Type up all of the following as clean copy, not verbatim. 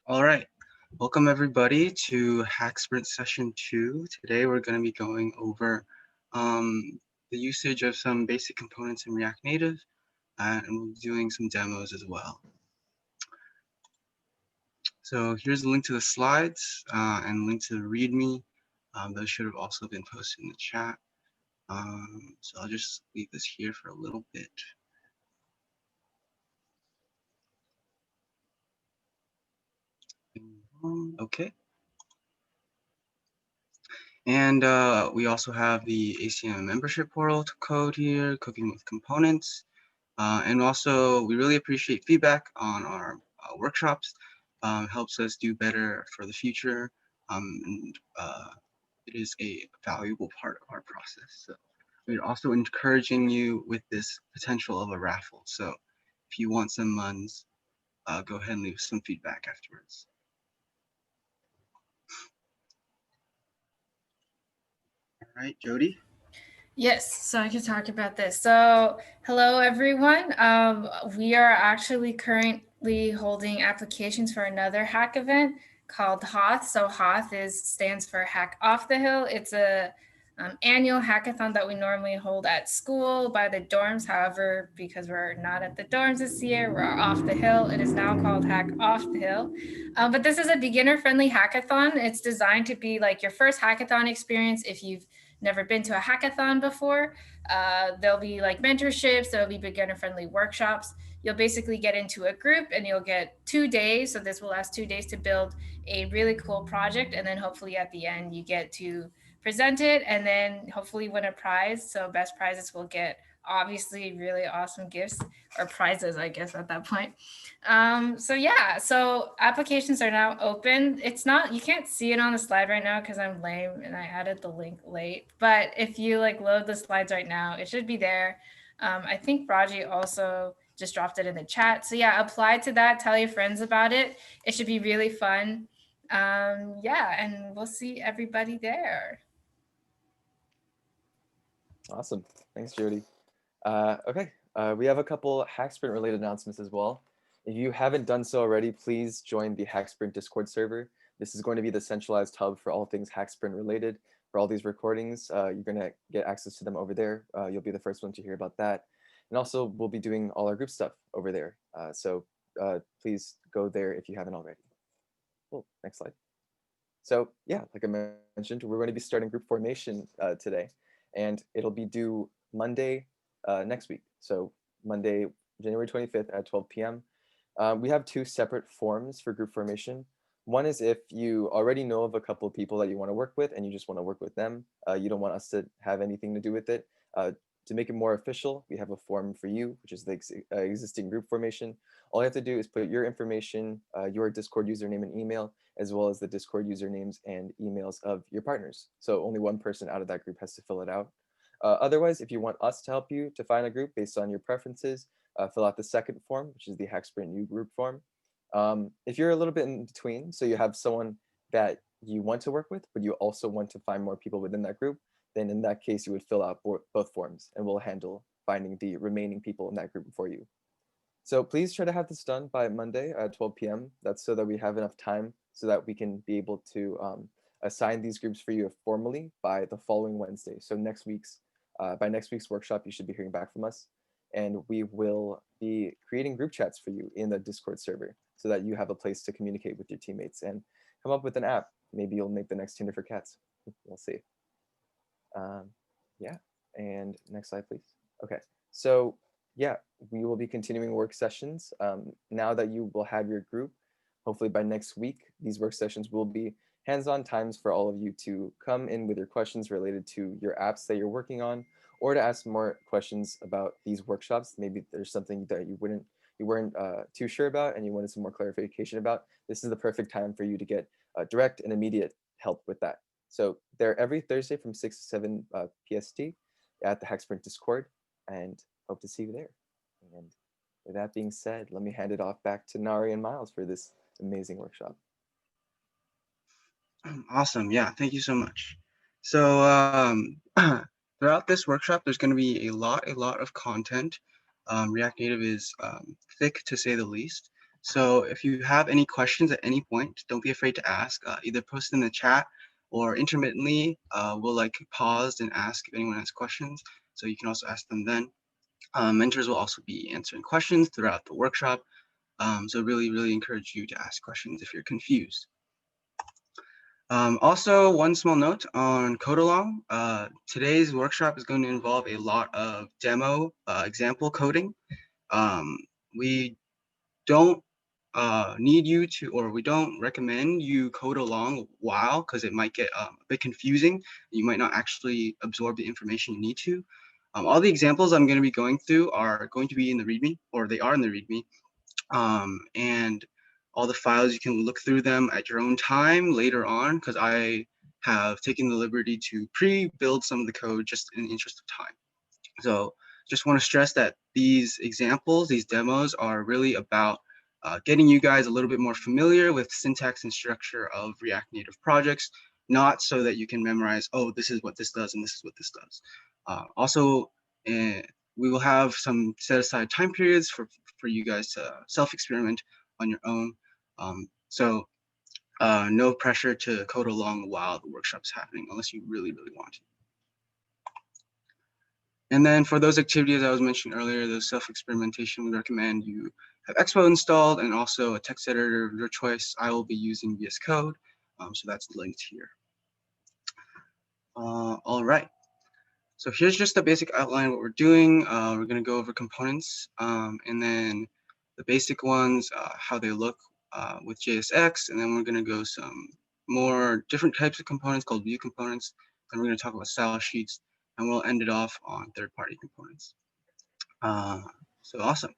All right, welcome everybody to Hack Sprint Session 2. Today we're going to be going over the usage of some basic components in React Native, and we'll be doing some demos as well. So here's a link to the slides and a link to the README. Those should have also been posted in the chat. So I'll just leave this here for a little bit. Okay. And we also have the ACM membership portal code here, cooking with components. And also, we really appreciate feedback on our workshops. Helps us do better for the future. And it is a valuable part of our process. So we're also encouraging you with this potential of a raffle. So if you want some muns, go ahead and leave some feedback afterwards. All right, Jody. Yes, so I can talk about this. So, hello everyone. We are actually currently holding applications for another hack event called Hoth. So Hoth stands for Hack Off the Hill. It's a annual hackathon that we normally hold at school by the dorms. However, because we're not at the dorms this year, we're off the hill. It is now called Hack Off the Hill. But this is a beginner-friendly hackathon. It's designed to be like your first hackathon experience if you've never been to a hackathon before. There'll be like mentorships, there'll be beginner friendly workshops. You'll basically get into a group and you'll get 2 days. So this will last 2 days to build a really cool project. And then hopefully at the end, you get to present it and then hopefully win a prize. So best prizes will get obviously really awesome gifts or prizes, I guess, at that point. So yeah, so applications are now open. It's not, you can't see it on the slide right now because I'm lame and I added the link late. But if you like load the slides right now, it should be there. I think Raji also just dropped it in the chat. So yeah, apply to that. Tell your friends about it. It should be really fun. Yeah, and we'll see everybody there. Awesome. Thanks, Jody. Okay, we have a couple Hacksprint related announcements as well. If you haven't done so already, please join the Hacksprint Discord server. This is going to be the centralized hub for all things Hacksprint related. For all these recordings, you're going to get access to them over there. You'll be the first one to hear about that. And also, we'll be doing all our group stuff over there. So please go there if you haven't already. Cool. Next slide. So yeah, like I mentioned, we're going to be starting group formation today, and it'll be due Monday next week. So Monday, January 25th at 12 p.m. We have two separate forms for group formation. One is if you already know of a couple of people that you want to work with and you just want to work with them. You don't want us to have anything to do with it. To make it more official, we have a form for you, which is the existing group formation. All you have to do is put your information, your Discord username and email, as well as the Discord usernames and emails of your partners. So only one person out of that group has to fill it out. Otherwise, if you want us to help you to find a group based on your preferences, fill out the second form, which is the Hacksprint New Group form. If you're a little bit in between, so you have someone that you want to work with, but you also want to find more people within that group, then in that case, you would fill out both forms and we'll handle finding the remaining people in that group for you. So please try to have this done by Monday at 12 p.m. That's so that we have enough time so that we can be able to assign these groups for you formally by the following Wednesday. So by next week's workshop, you should be hearing back from us. And we will be creating group chats for you in the Discord server so that you have a place to communicate with your teammates and come up with an app. Maybe you'll make the next Tinder for cats. We'll see. Yeah, and next slide, please. Okay, so yeah, we will be continuing work sessions. Now that you will have your group, hopefully by next week, these work sessions will be hands-on times for all of you to come in with your questions related to your apps that you're working on, or to ask more questions about these workshops. Maybe there's something that you weren't too sure about and you wanted some more clarification about. This is the perfect time for you to get direct and immediate help with that. So they're every Thursday from 6 to 7 PST at the Hacksprint Discord, and hope to see you there. And with that being said, let me hand it off back to Nari and Miles for this amazing workshop. Awesome. Yeah, thank you so much. So throughout this workshop, there's going to be a lot of content. React Native is thick, to say the least. So if you have any questions at any point, don't be afraid to ask. Either post in the chat or intermittently, we'll like pause and ask if anyone has questions. So you can also ask them then. Mentors will also be answering questions throughout the workshop. So really encourage you to ask questions if you're confused. Also, one small note on code along. Today's workshop is going to involve a lot of demo example coding. We don't need you to, or we don't recommend you code along while, because it might get a bit confusing. You might not actually absorb the information you need to. All the examples I'm going to be going through are going to be in the README, or they are in the README. And all the files, you can look through them at your own time later on, because I have taken the liberty to pre-build some of the code just in the interest of time. So just want to stress that these examples, these demos are really about getting you guys a little bit more familiar with syntax and structure of React Native projects, not so that you can memorize, oh, this is what this does and this is what this does. Also, we will have some set aside time periods for you guys to self-experiment on your own. So no pressure to code along while the workshop's happening, unless you really want to. And then for those activities I was mentioning earlier, the self-experimentation, we recommend you have Expo installed and also a text editor of your choice. I will be using VS Code, so that's linked here. All right. So here's just a basic outline of what we're doing. We're going to go over components, and then the basic ones, how they look with JSX, and then we're going to go some more different types of components called view components, and we're going to talk about style sheets, and we'll end it off on third-party components. So awesome.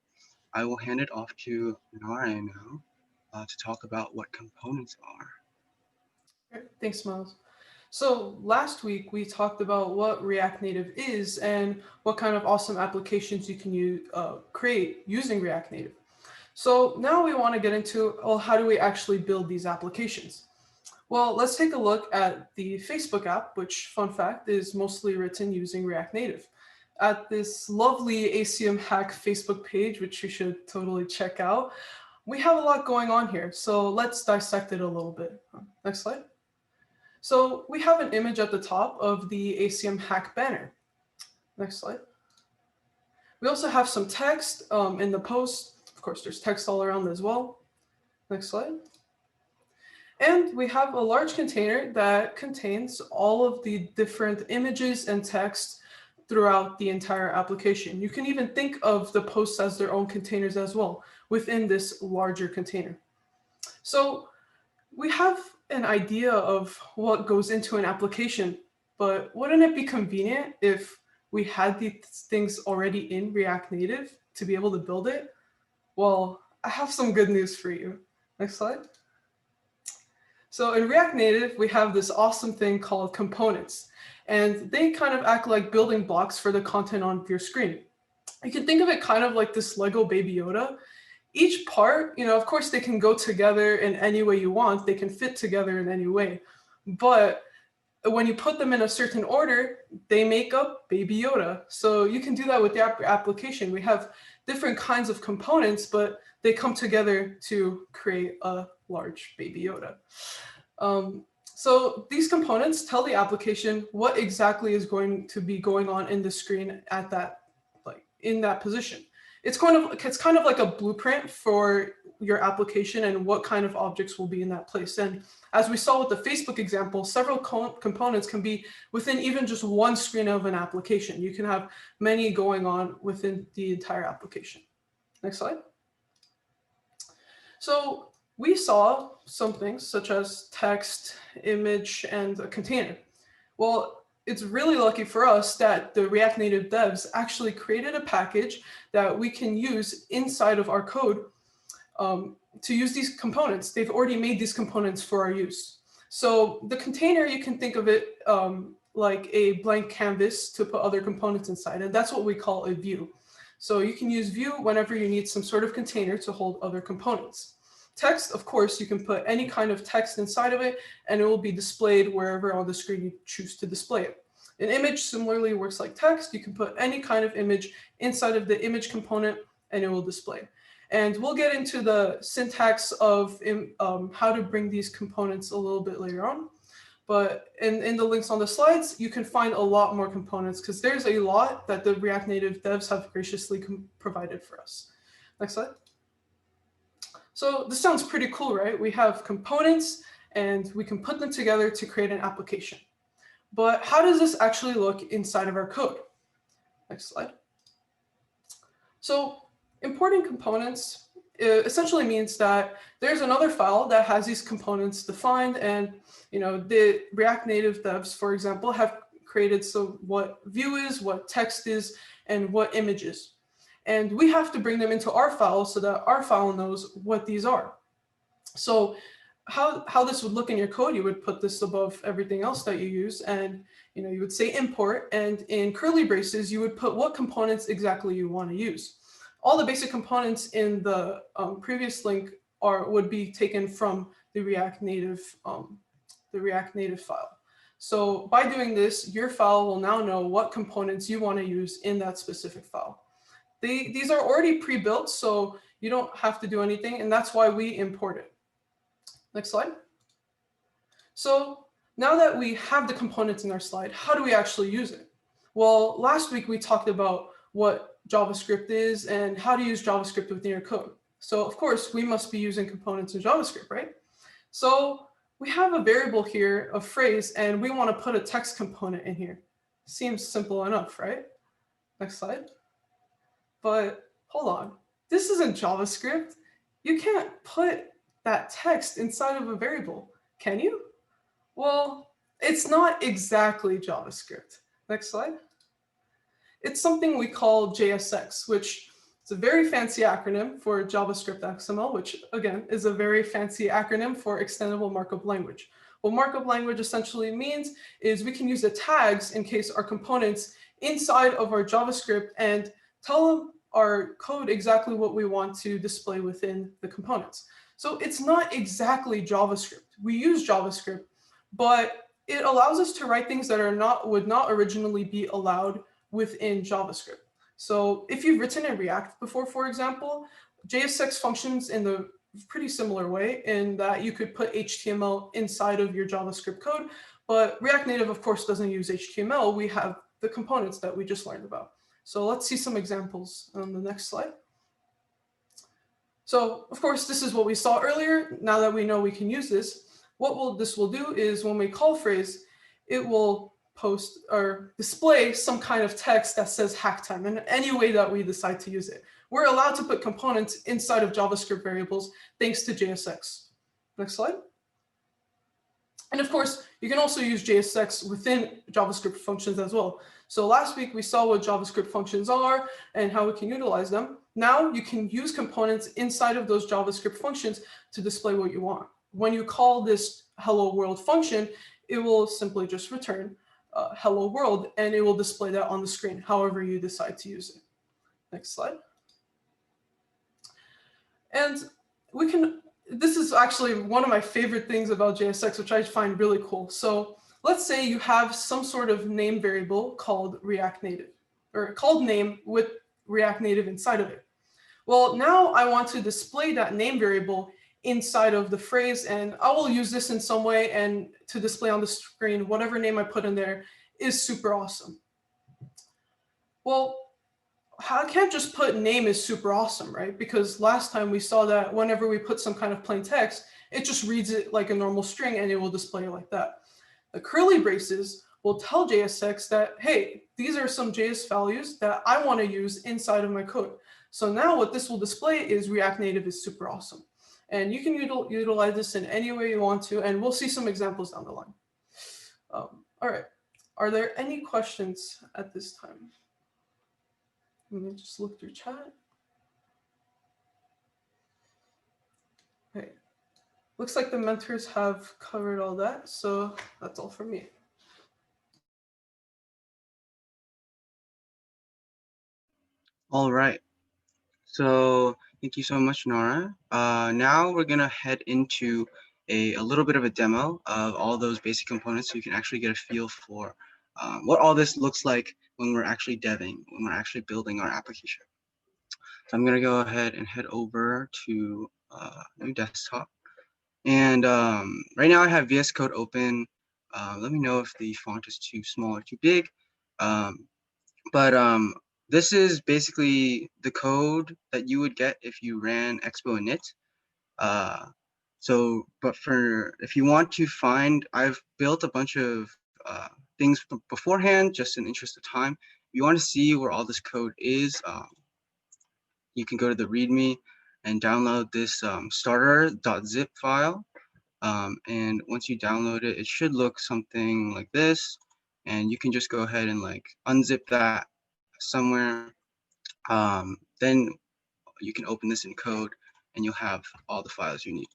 I will hand it off to Nare now to talk about what components are. Great. Thanks, Miles. So last week we talked about what React Native is and what kind of awesome applications you can create using React Native. So now we want to get into, well, how do we actually build these applications? Well, let's take a look at the Facebook app, which, fun fact, is mostly written using React Native. At this lovely ACM hack Facebook page, which you should totally check out, we have a lot going on here. So let's dissect it a little bit. Next slide. So we have an image at the top of the ACM hack banner. Next slide. We also have some text in the post. Of course, there's text all around as well. Next slide. And we have a large container that contains all of the different images and text throughout the entire application. You can even think of the posts as their own containers as well within this larger container. So we have an idea of what goes into an application, but wouldn't it be convenient if we had these things already in React Native to be able to build it? Well, I have some good news for you. Next slide. So in React Native, we have this awesome thing called components, and they kind of act like building blocks for the content on your screen. You can think of it kind of like this Lego Baby Yoda. Each part, of course, they can go together in any way you want. They can fit together in any way. But when you put them in a certain order, they make up Baby Yoda. So you can do that with the application. We have different kinds of components, but they come together to create a large Baby Yoda. So these components tell the application what exactly is going to be going on in the screen at that, in that position. It's kind of like a blueprint for your application and what kind of objects will be in that place. And as we saw with the Facebook example, several components can be within even just one screen of an application. You can have many going on within the entire application. Next slide. So we saw some things such as text, image, and a container. Well, it's really lucky for us that the React Native devs actually created a package that we can use inside of our code to use these components. They've already made these components for our use. So the container, you can think of it like a blank canvas to put other components inside, and that's what we call a view. So you can use view whenever you need some sort of container to hold other components. Text, of course, you can put any kind of text inside of it, and it will be displayed wherever on the screen you choose to display it. An image similarly works like text. You can put any kind of image inside of the image component, and it will display. And we'll get into the syntax of how to bring these components a little bit later on. But in the links on the slides, you can find a lot more components because there's a lot that the React Native devs have graciously provided for us. Next slide. So this sounds pretty cool, right? We have components and we can put them together to create an application. But how does this actually look inside of our code? Next slide. So importing components essentially means that there's another file that has these components defined, and the React Native devs, for example, have created what view is, what text is, and what image is. And we have to bring them into our file so that our file knows what these are. So how this would look in your code, you would put this above everything else that you use, and you would say import, and in curly braces, you would put what components exactly you want to use. All the basic components in the previous link would be taken from the React Native file. So by doing this, your file will now know what components you want to use in that specific file. These are already pre-built, so you don't have to do anything, and that's why we import it. Next slide. So now that we have the components in our slide, how do we actually use it? Well, last week we talked about what JavaScript is and how to use JavaScript within your code. So of course, we must be using components in JavaScript, right? So we have a variable here, a phrase, and we want to put a text component in here. Seems simple enough, right? Next slide. But hold on, this isn't JavaScript. You can't put that text inside of a variable, can you? Well, it's not exactly JavaScript. Next slide. It's something we call JSX, which is a very fancy acronym for JavaScript XML, which again is a very fancy acronym for extendable markup language. What markup language essentially means is we can use the tags in case our components inside of our JavaScript and tell our code exactly what we want to display within the components. So it's not exactly JavaScript. We use JavaScript, but it allows us to write things that would not originally be allowed within JavaScript. So if you've written in React before, for example, JSX functions in the pretty similar way in that you could put HTML inside of your JavaScript code, but React Native, of course, doesn't use HTML. We have the components that we just learned about. So let's see some examples on the next slide. So of course, this is what we saw earlier. Now that we know we can use this, what this will do is when we call phrase, it will post or display some kind of text that says hack time in any way that we decide to use it. We're allowed to put components inside of JavaScript variables thanks to JSX. Next slide. And of course, you can also use JSX within JavaScript functions as well. So last week we saw what JavaScript functions are and how we can utilize them. Now you can use components inside of those JavaScript functions to display what you want. When you call this hello world function, it will simply just return hello world, and it will display that on the screen, however you decide to use it. Next slide. And this is actually one of my favorite things about JSX, which I find really cool. So let's say you have some sort of name variable called React Native, or called name with React Native inside of it. Well, now I want to display that name variable inside of the phrase, and I will use this in some way and to display on the screen whatever name I put in there is super awesome. Well, I can't just put name is super awesome, right? Because last time we saw that whenever we put some kind of plain text, it just reads it like a normal string and it will display it like that. The curly braces will tell JSX that, hey, these are some JS values that I want to use inside of my code. So now what this will display is React Native is super awesome. And you can utilize this in any way you want to, and we'll see some examples down the line. All right, are there any questions at this time? Let me just look through chat. Okay, looks like the mentors have covered all that, so that's all from me. All right. So thank you so much, Nora. Now we're gonna head into a little bit of a demo of all those basic components so you can actually get a feel for what all this looks like when we're actually deving, when we're actually building our application. So I'm gonna go ahead and head over to new desktop. And right now I have VS Code open. Let me know if the font is too small or too big. But this is basically the code that you would get if you ran Expo init. But for if you want to find, I've built a bunch of things beforehand, just in the interest of time. If you want to see where all this code is, you can go to the README and download this starter.zip file. And once you download it, it should look something like this. And you can just go ahead and like unzip that somewhere. Then you can open this in code and you'll have all the files you need.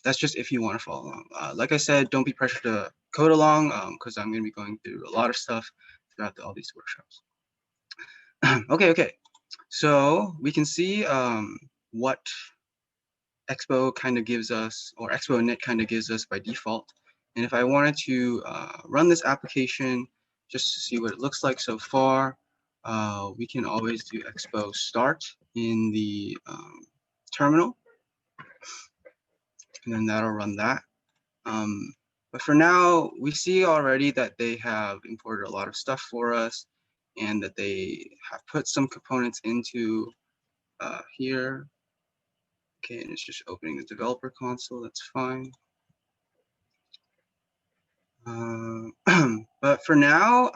That's just if you want to follow along. Like I said, don't be pressured to code along because I'm going to be going through a lot of stuff throughout all these workshops. Okay. So we can see what Expo kind of gives us, or Expo init kind of gives us by default. And if I wanted to run this application just to see what it looks like so far, we can always do Expo start in the terminal, and then that'll run that. But for now, we see already that they have imported a lot of stuff for us and that they have put some components into here. Okay, and it's just opening the developer console, that's fine. But for now,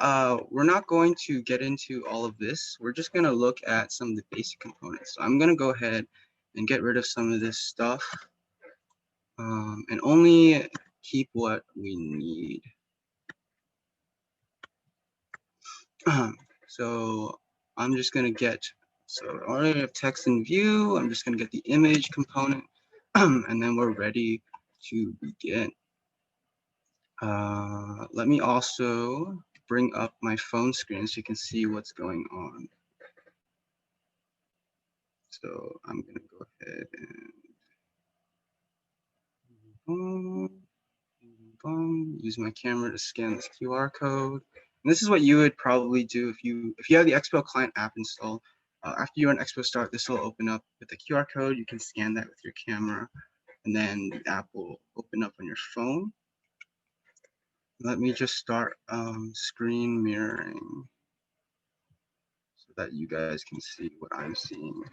we're not going to get into all of this. We're just going to look at some of the basic components. So I'm going to go ahead and get rid of some of this stuff and only keep what we need. So I'm just going to get, so I already have text in view. I'm just going to get the image component and then we're ready to begin. Let me also bring up my phone screen so you can see what's going on. So I'm going to go ahead and use my camera to scan this QR code. And this is what you would probably do if you have the Expo client app installed. After you run Expo Start, this will open up with the QR code. You can scan that with your camera, and then the app will open up on your phone. Let me just start screen mirroring so that you guys can see what I'm seeing.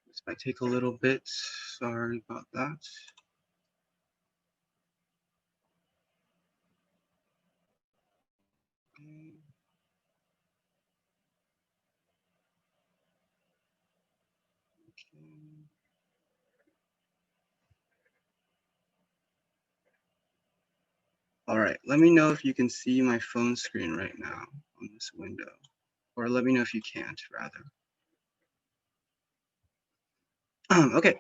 This might take a little bit. Sorry about that. All right, let me know if you can see my phone screen right now on this window, or let me know if you can't, rather. Okay,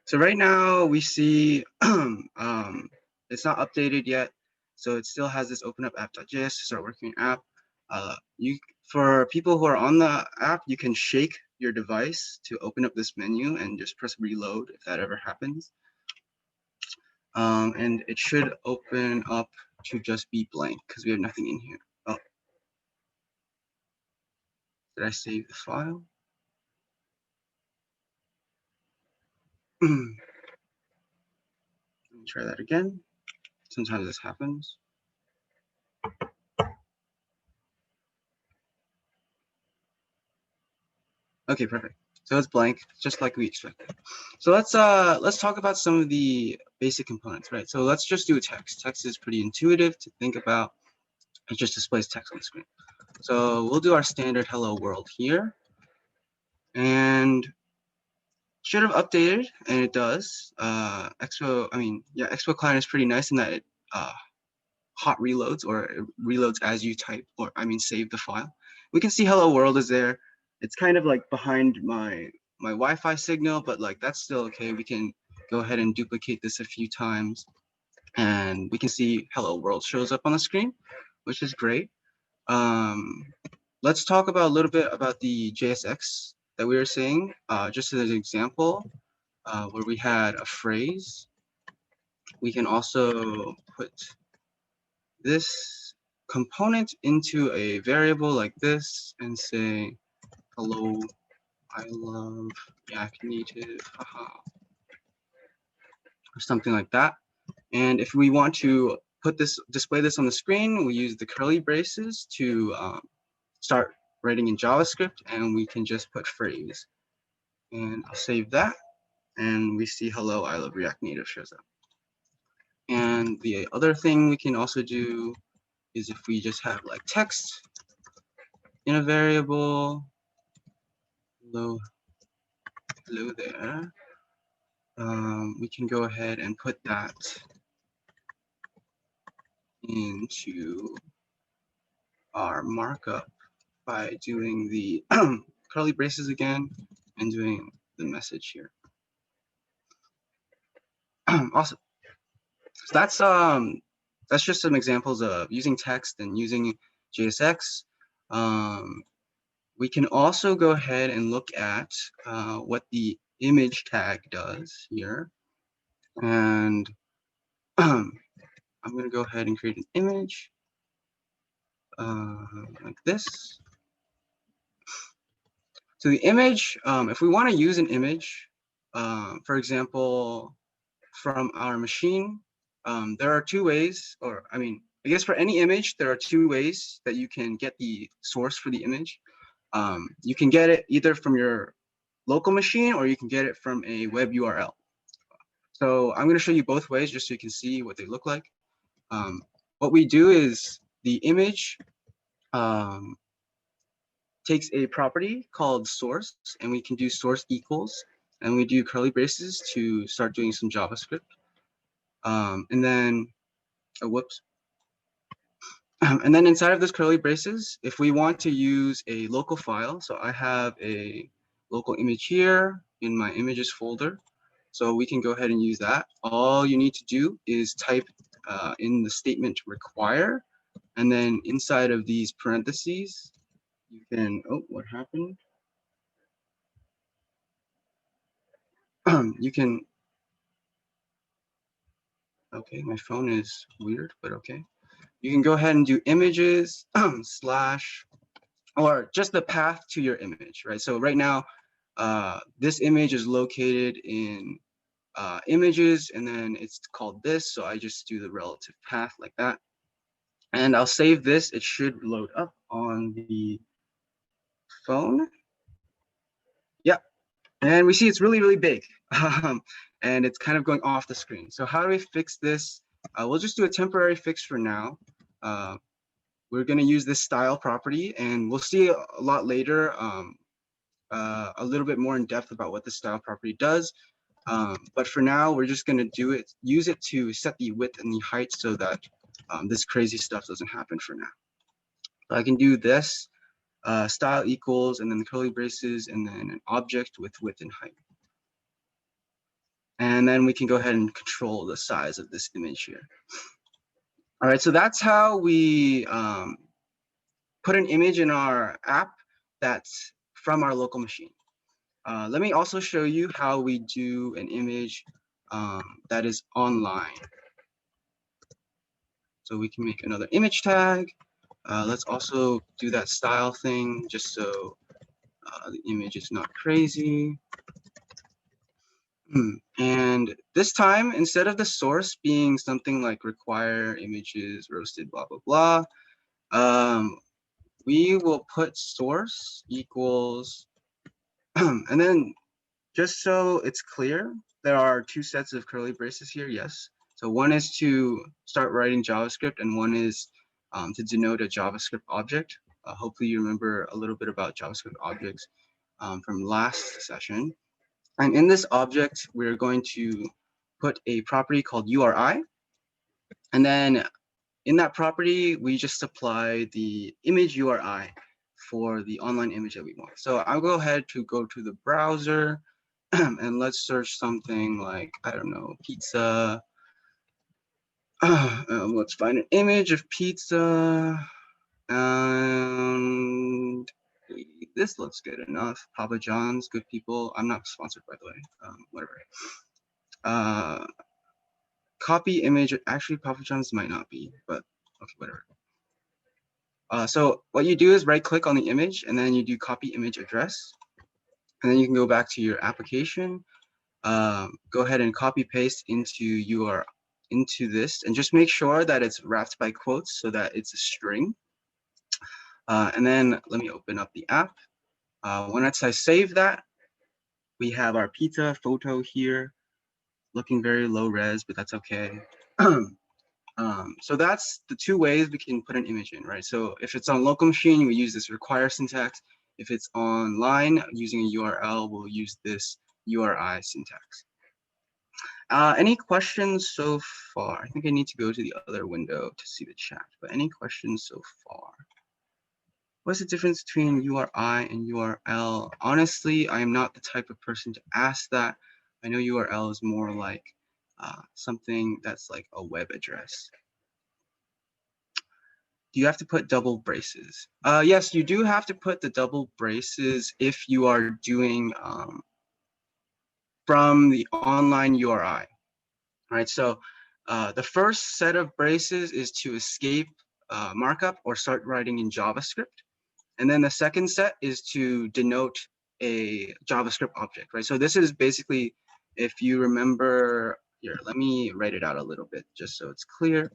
so right now we see it's not updated yet, so it still has this open up app.js to start working app. For people who are on the app, you can shake your device to open up this menu and just press reload if that ever happens. And it should open up to just be blank because we have nothing in here. Oh, did I save the file? Let me try that again. Sometimes this happens. Okay, perfect. So it's blank, just like we expected. So let's talk about some of the basic components, right? So let's just do a text. Text is pretty intuitive to think about. It just displays text on the screen. So we'll do our standard hello world here. And should have updated, and it does. Expo client is pretty nice in that it hot reloads, or it reloads as you type, or save the file. We can see hello world is there. It's kind of like behind my Wi-Fi signal, but like that's still okay. We can go ahead and duplicate this a few times, and we can see hello world shows up on the screen, which is great. let's talk about a little bit about the JSX that we were saying, just as an example, where we had a phrase. We can also put this component into a variable like this and say, hello, I love React Native, haha, or something like that. And if we want to display this on the screen, we use the curly braces to start writing in JavaScript, and we can just put phrase. And I'll save that, and we see hello, I love React Native shows up. And the other thing we can also do is if we just have like text in a variable, hello there, we can go ahead and put that into our markup by doing the curly braces again and doing the message here. Awesome. So that's just some examples of using text and using JSX. We can also go ahead and look at what the image tag does here. And I'm going to go ahead and create an image like this. So the image, if we want to use an image, for example, from our machine, there are two ways, or I mean, I guess for any image, there are two ways that you can get the source for the image. You can get it either from your local machine or you can get it from a web URL. So I'm going to show you both ways just so you can see what they look like. What we do is the image takes a property called source, and we can do source equals, and we do curly braces to start doing some JavaScript. And then, whoops. And then inside of those curly braces, if we want to use a local file, so I have a local image here in my images folder, so we can go ahead and use that. All you need to do is type in the statement require, and then inside of these parentheses, you can, oh, what happened? You can, okay, my phone is weird, but okay. You can go ahead and do images slash, or just the path to your image, right? So right now, this image is located in images, and then it's called this. So I just do the relative path like that. And I'll save this. It should load up on the phone. Yeah, and we see it's really, really big. And it's kind of going off the screen. So how do we fix this? We'll just do a temporary fix for now. We're going to use this style property, and we'll see a lot later a little bit more in depth about what the style property does. But for now, we're just going to use it to set the width and the height so that this crazy stuff doesn't happen for now. So I can do this, style equals, and then the curly braces, and then an object with width and height. And then we can go ahead and control the size of this image here. All right, so that's how we put an image in our app that's from our local machine. Let me also show you how we do an image that is online. So we can make another image tag. Let's also do that style thing just so the image is not crazy. And this time, instead of the source being something like require images roasted, blah, blah, blah, we will put source equals, and then just so it's clear, there are two sets of curly braces here, yes. So one is to start writing JavaScript, and one is to denote a JavaScript object. Hopefully you remember a little bit about JavaScript objects from last session. And in this object, we're going to put a property called URI. And then in that property, we just supply the image URI for the online image that we want. So I'll go ahead to go to the browser and let's search something like, I don't know, pizza. Let's find an image of pizza. And this looks good enough. Papa John's, good people. I'm not sponsored, by the way. Whatever. Copy image. Actually, Papa John's might not be, but okay, whatever. So what you do is right click on the image and then you do copy image address. And then you can go back to your application. Go ahead and copy paste into this, and just make sure that it's wrapped by quotes so that it's a string. And then let me open up the app. Once I save that, we have our pizza photo here, looking very low res, but that's okay. So that's the two ways we can put an image in, right? So if it's on local machine, we use this require syntax. If it's online using a URL, we'll use this URI syntax. Any questions so far? I think I need to go to the other window to see the chat, but any questions so far? What's the difference between URI and URL? Honestly, I am not the type of person to ask that. I know URL is more like something that's like a web address. Do you have to put double braces? Yes, you do have to put the double braces if you are doing from the online URI, right? So the first set of braces is to escape markup or start writing in JavaScript. And then the second set is to denote a JavaScript object, right? So this is basically, if you remember, here, let me write it out a little bit just so it's clear.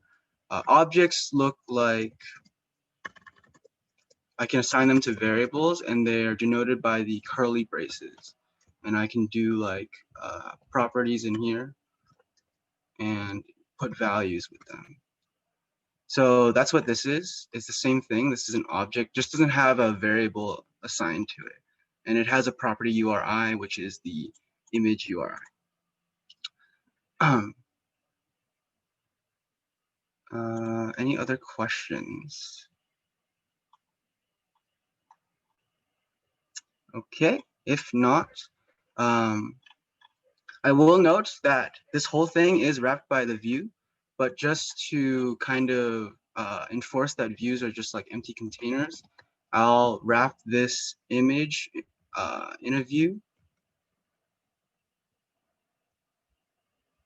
Objects look like, I can assign them to variables and they're denoted by the curly braces. And I can do like properties in here and put values with them. So that's what this is. It's the same thing. This is an object, just doesn't have a variable assigned to it. And it has a property URI, which is the image URI. Any other questions? Okay, if not, I will note that this whole thing is wrapped by the view, but just to kind of enforce that views are just like empty containers, I'll wrap this image in a view.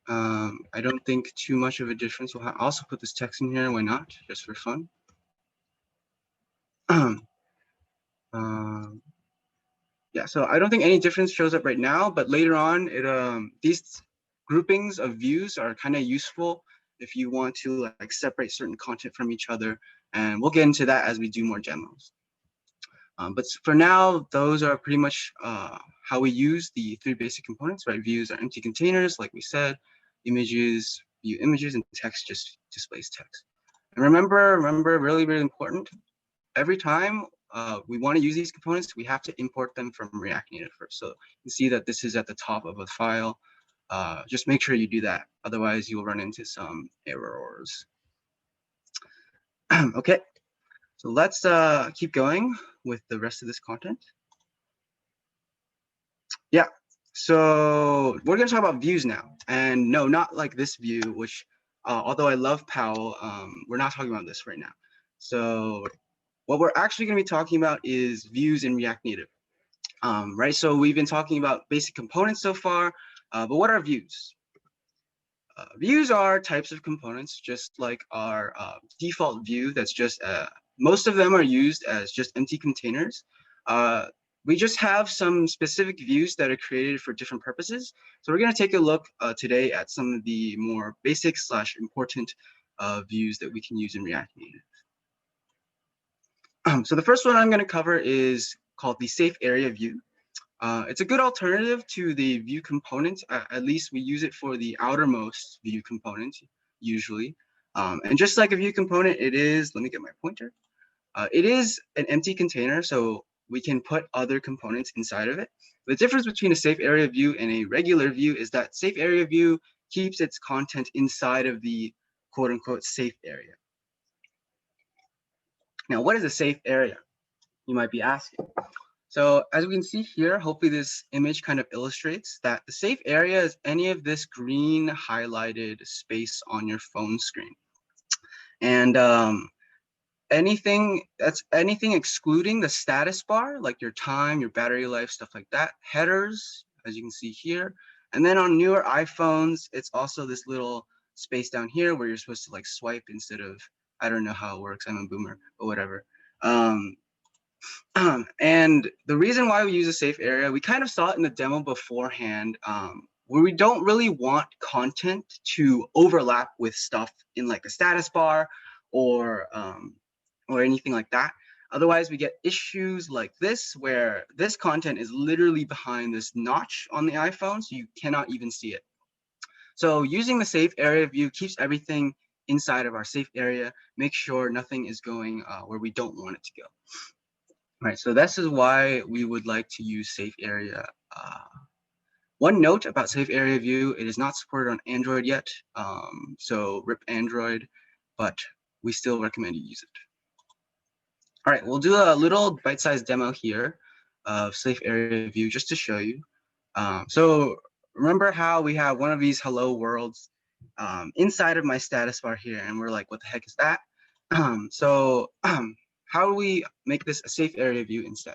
I don't think too much of a difference. I'll also put this text in here, why not, just for fun. Yeah, so I don't think any difference shows up right now, but later on, these groupings of views are kind of useful if you want to like separate certain content from each other, and we'll get into that as we do more demos. But for now, those are pretty much how we use the three basic components, right? Views are empty containers, like we said. Images, view images, and text just displays text. And remember, really, really important, every time we want to use these components, we have to import them from React Native first. So you see that this is at the top of a file. Just make sure you do that. Otherwise, you'll run into some errors. Okay, so let's keep going with the rest of this content. Yeah, so we're going to talk about views now. And no, not like this view, which although I love Powell, we're not talking about this right now. So what we're actually going to be talking about is views in React Native, right? So we've been talking about basic components so far, but what are views? Views are types of components, just like our default view. That's just most of them are used as just empty containers. We just have some specific views that are created for different purposes. So we're going to take a look today at some of the more basic / important views that we can use in React Native. So the first one I'm going to cover is called the safe area view. It's a good alternative to the view component. At least we use it for the outermost view component usually. And just like a view component, it is, let me get my pointer. It is an empty container, so we can put other components inside of it. The difference between a safe area view and a regular view is that safe area view keeps its content inside of the quote unquote safe area. Now, what is a safe area? You might be asking. So as we can see here, hopefully this image kind of illustrates that the safe area is any of this green highlighted space on your phone screen. And anything excluding the status bar, like your time, your battery life, stuff like that. Headers, as you can see here. And then on newer iPhones, it's also this little space down here where you're supposed to like swipe instead of, I don't know how it works, I'm a boomer, but whatever. And the reason why we use a safe area, we kind of saw it in the demo beforehand, where we don't really want content to overlap with stuff in like a status bar or anything like that. Otherwise, we get issues like this, where this content is literally behind this notch on the iPhone, so you cannot even see it. So using the safe area view keeps everything inside of our safe area, make sure nothing is going where we don't want it to go. All right, so this is why we would like to use safe area. One note about safe area view, it is not supported on Android yet, so RIP Android, but we still recommend you use it. All right, we'll do a little bite-sized demo here of safe area view just to show you. So remember how we have one of these hello worlds inside of my status bar here, and we're like, what the heck is that? How do we make this a safe area view instead?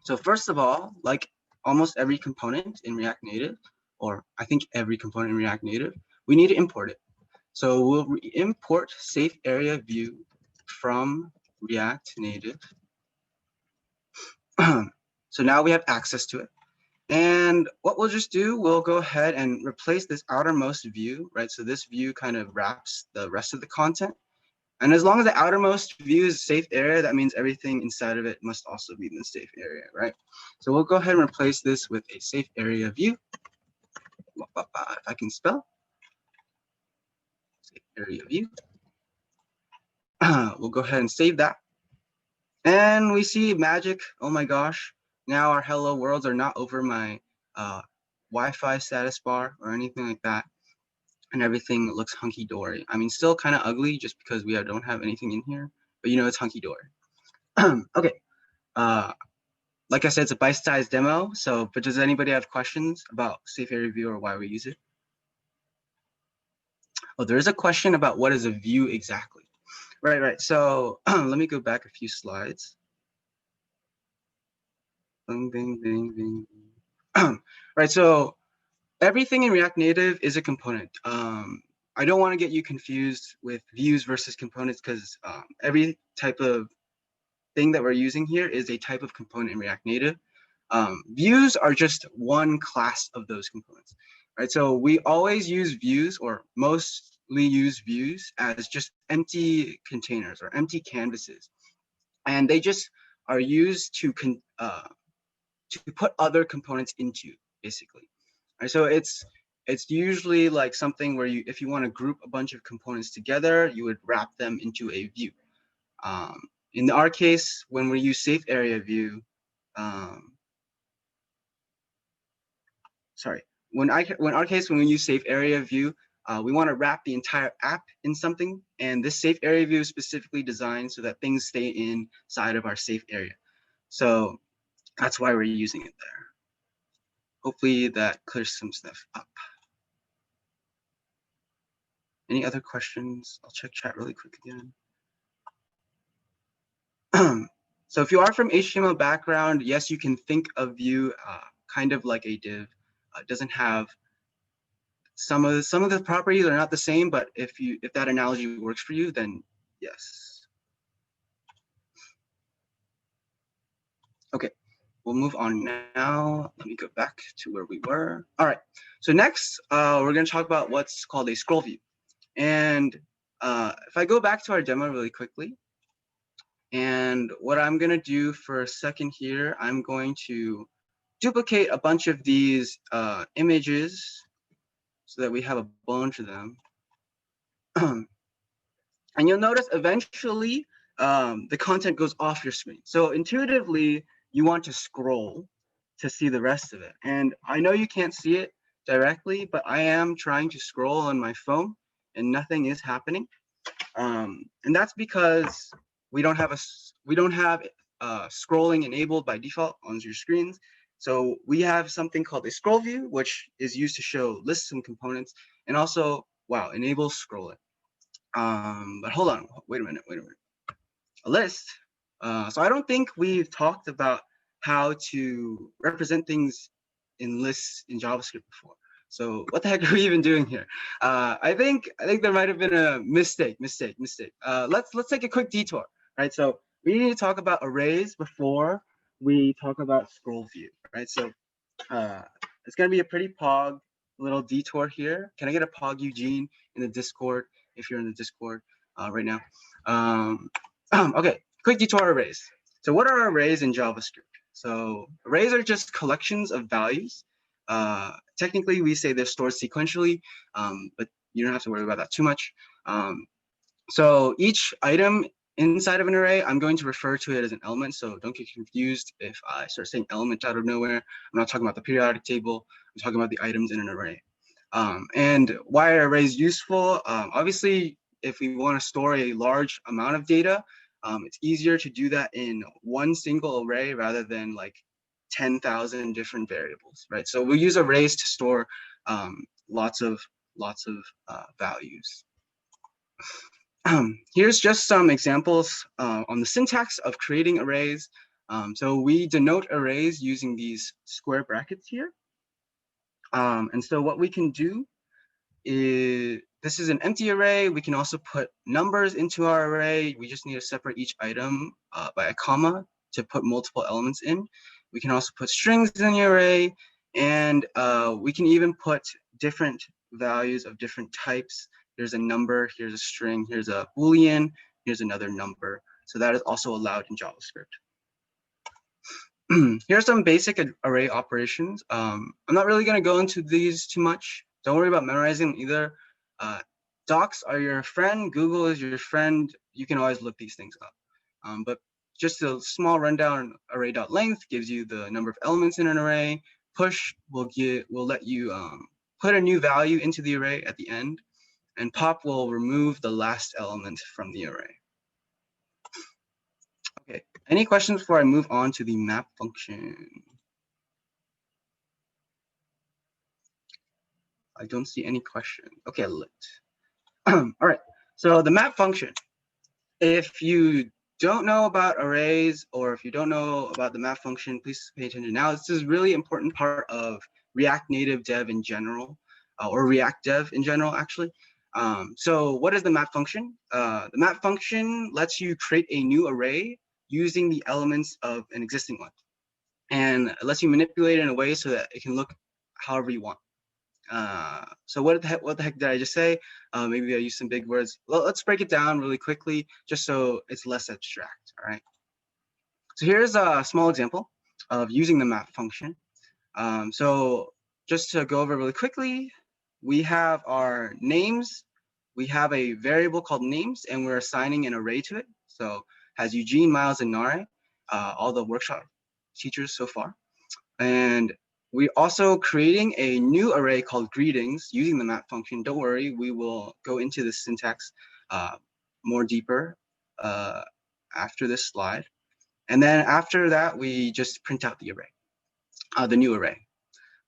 So first of all, like almost every component in React Native, or I think every component in React Native, we need to import it. So we'll import safe area view from React Native. So now we have access to it. And what we'll just do, we'll go ahead and replace this outermost view, right? So this view kind of wraps the rest of the content. And as long as the outermost view is a safe area, that means everything inside of it must also be in the safe area, right? So we'll go ahead and replace this with a safe area view. If I can spell. Safe area view. We'll go ahead and save that. And we see magic. Oh my gosh. Now our hello worlds are not over my Wi-Fi status bar or anything like that. And everything looks hunky-dory. I mean, still kind of ugly just because we don't have anything in here, but you know, it's hunky-dory. Okay. Like I said, it's a bite-sized demo. So, but does anybody have questions about safe area view or why we use it? Oh, there is a question about what is a view exactly. Right. So let me go back a few slides. Bing, bing, bing, bing. Right. So everything in React Native is a component. I don't want to get you confused with views versus components because every type of thing that we're using here is a type of component in React Native. Views are just one class of those components, right? So we always use views, or mostly use views, as just empty containers or empty canvases, and they just are used to put other components into, basically. Right, so it's usually like something where if you want to group a bunch of components together, you would wrap them into a view. In our case, when we use safe area view, when we use safe area view, we want to wrap the entire app in something, and this safe area view is specifically designed so that things stay inside of our safe area. So that's why we're using it there. Hopefully that clears some stuff up. Any other questions? I'll check chat really quick again. So if you are from HTML background, yes, you can think of view kind of like a div. It doesn't have some of the properties are not the same, but if that analogy works for you, then yes. Okay, we'll move on now. Let me go back to where we were. All right, so next we're going to talk about what's called a scroll view. And if I go back to our demo really quickly, and what I'm going to do for a second here, I'm going to duplicate a bunch of these images so that we have a bunch of them. And you'll notice eventually the content goes off your screen. So intuitively, you want to scroll to see the rest of it. And I know you can't see it directly, but I am trying to scroll on my phone and nothing is happening. And that's because we don't have scrolling enabled by default on your screens. So we have something called a scroll view, which is used to show lists and components, and also, wow, enables scrolling. But hold on, wait a minute. a list. So I don't think we've talked about how to represent things in lists in JavaScript before. So what the heck are we even doing here? I think there might have been a mistake. Let's take a quick detour, right? So we need to talk about arrays before we talk about scroll view, right? So it's gonna be a pretty pog little detour here. Can I get a pog Eugene in the Discord if you're in the Discord right now? Okay, quick detour arrays. So what are arrays in JavaScript? So arrays are just collections of values. Technically, we say they're stored sequentially, but you don't have to worry about that too much. So each item inside of an array, I'm going to refer to it as an element. So don't get confused if I start saying element out of nowhere. I'm not talking about the periodic table. I'm talking about the items in an array. And why are arrays useful? Obviously, if we want to store a large amount of data, it's easier to do that in one single array rather than like 10,000 different variables, right? So we'll use arrays to store lots of values. Here's just some examples on the syntax of creating arrays. So we denote arrays using these square brackets here. And so what we can do is, this is an empty array. We can also put numbers into our array. We just need to separate each item by a comma to put multiple elements in. We can also put strings in the array, and we can even put different values of different types. Here's a number, here's a string, here's a Boolean, here's another number. So that is also allowed in JavaScript. Here's some basic array operations. I'm not really going to go into these too much. Don't worry about memorizing them either. Docs are your friend. Google is your friend. You can always look these things up. But just a small rundown, array.length gives you the number of elements in an array. Push will let you put a new value into the array at the end. And pop will remove the last element from the array. Okay, any questions before I move on to the map function? I don't see any question. Okay, lit. All right, so the map function. If you don't know about arrays, or if you don't know about the map function, please pay attention now. This is a really important part of React Native dev in general, or React dev in general, actually. So what is the map function? The map function lets you create a new array using the elements of an existing one. And it lets you manipulate it in a way so that it can look however you want. So what the heck did I just say? Maybe I used some big words. Well, let's break it down really quickly, just so it's less abstract, all right? So here's a small example of using the map function. So just to go over really quickly, we have our names. We have a variable called names, and we're assigning an array to it. So has Eugene, Miles, and Nare, all the workshop teachers so far. And we're also creating a new array called greetings using the map function. Don't worry, we will go into the syntax more deeper after this slide. And then after that, we just print out the array, the new array.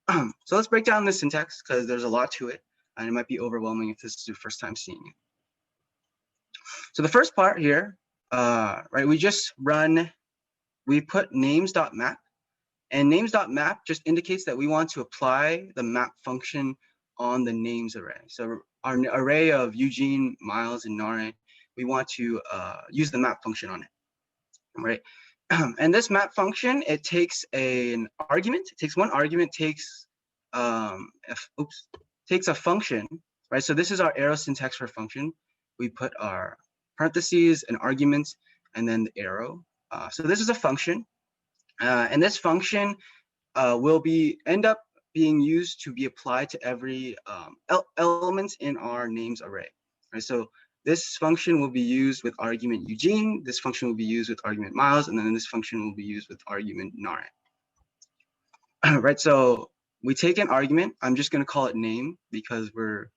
So let's break down the syntax because there's a lot to it, and it might be overwhelming if this is your first time seeing it. So the first part here, right, we put names.map. And names.map just indicates that we want to apply the map function on the names array. So our array of Eugene, Miles, and Nare, we want to use the map function on it, right? And this map function, it takes an argument. It takes one argument, takes a function, right? So this is our arrow syntax for function. We put our parentheses, an argument, and then the arrow. So this is a function. And this function will end up being used to be applied to every element in our names array. Right? So this function will be used with argument Eugene, this function will be used with argument Miles, and then this function will be used with argument Nare. Right, so we take an argument. I'm just going to call it name because we're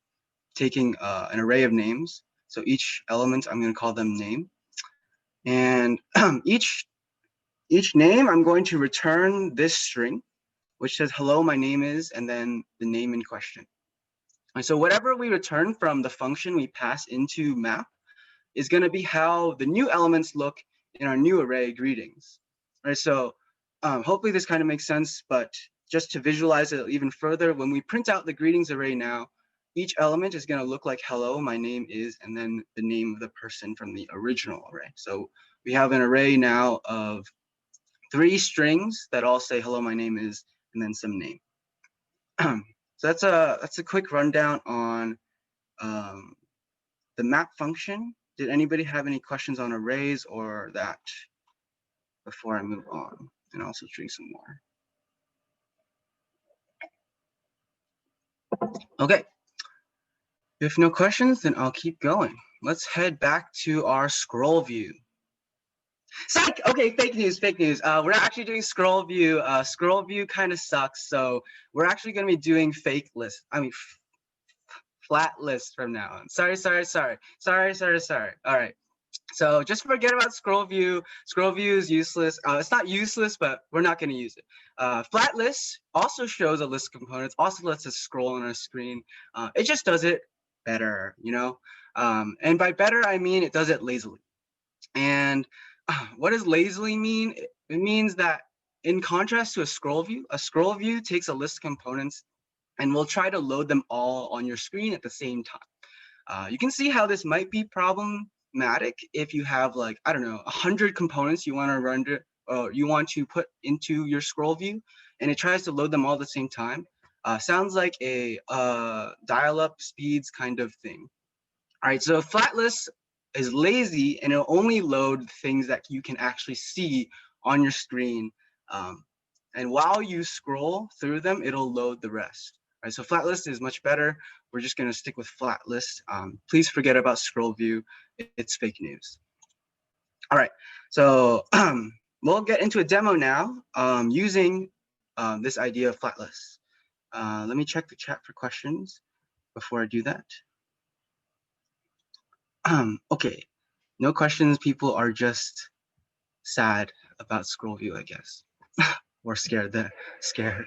taking an array of names. So each element, I'm going to call them name. And each name, I'm going to return this string, which says, hello, my name is, and then the name in question. And so whatever we return from the function we pass into map is going to be how the new elements look in our new array greetings. Right, so hopefully this kind of makes sense, but just to visualize it even further, when we print out the greetings array now, each element is going to look like hello, my name is, and then the name of the person from the original array. So we have an array now of 3 strings that all say hello, my name is, and then some name. So that's a quick rundown on the map function. Did anybody have any questions on arrays or that before I move on? And also drink some more. Okay. If no questions, then I'll keep going. Let's head back to our scroll view. Psych! Okay, fake news, fake news. We're not actually doing scroll view. Scroll view kind of sucks, so we're actually going to be doing fake list. I mean, flat list from now on. Sorry. All right. So just forget about scroll view. Scroll view is useless. It's not useless, but we're not going to use it. Flat list also shows a list of components, also lets us scroll on our screen. It just does it better, you know? And by better, I mean it does it lazily. And what does lazily mean? It means that in contrast to a scroll view takes a list of components and will try to load them all on your screen at the same time. You can see how this might be problematic if you have, like, I don't know, 100 components you want to render or you want to put into your scroll view, and it tries to load them all at the same time. Sounds like a dial-up speeds kind of thing. All right, so flat list is lazy and it'll only load things that you can actually see on your screen. And while you scroll through them, it'll load the rest. Right, so flat list is much better. We're just going to stick with flat list. Please forget about scroll view. It's fake news. All right, so we'll get into a demo now using this idea of flat list. Let me check the chat for questions before I do that. Okay, no questions. People are just sad about scroll view, I guess, or scared. Scared.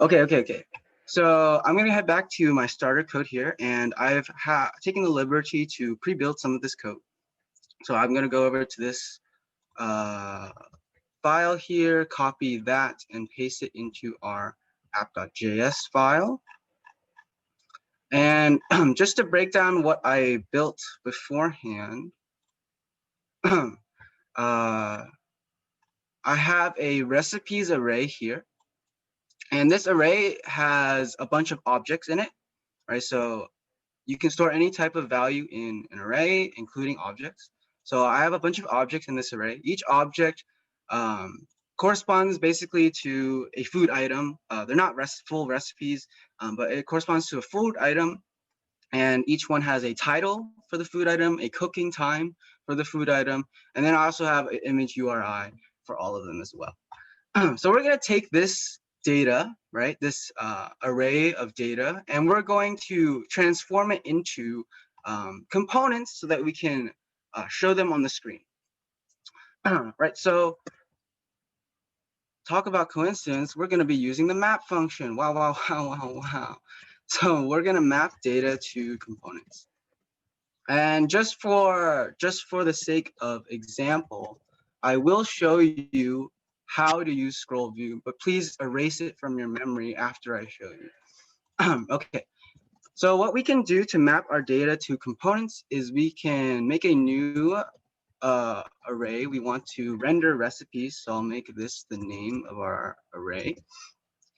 Okay. So I'm gonna head back to my starter code here, and I've taken the liberty to pre-build some of this code. So I'm gonna go over to this file here, copy that, and paste it into our app.js file. And just to break down what I built beforehand, I have a recipes array here, and this array has a bunch of objects in it, right? So you can store any type of value in an array, including objects. So I have a bunch of objects in this array. Each object corresponds basically to a food item. They're not full recipes, but it corresponds to a food item. And each one has a title for the food item, a cooking time for the food item, and then I also have an image URI for all of them as well. So we're going to take this data, right, this array of data, and we're going to transform it into components so that we can show them on the screen. Right, so talk about coincidence, we're going to be using the map function. Wow. So we're going to map data to components. And just for the sake of example, I will show you how to use scroll view, but please erase it from your memory after I show you. Okay, so what we can do to map our data to components is we can make a new array. We want to render recipes, so I'll make this the name of our array.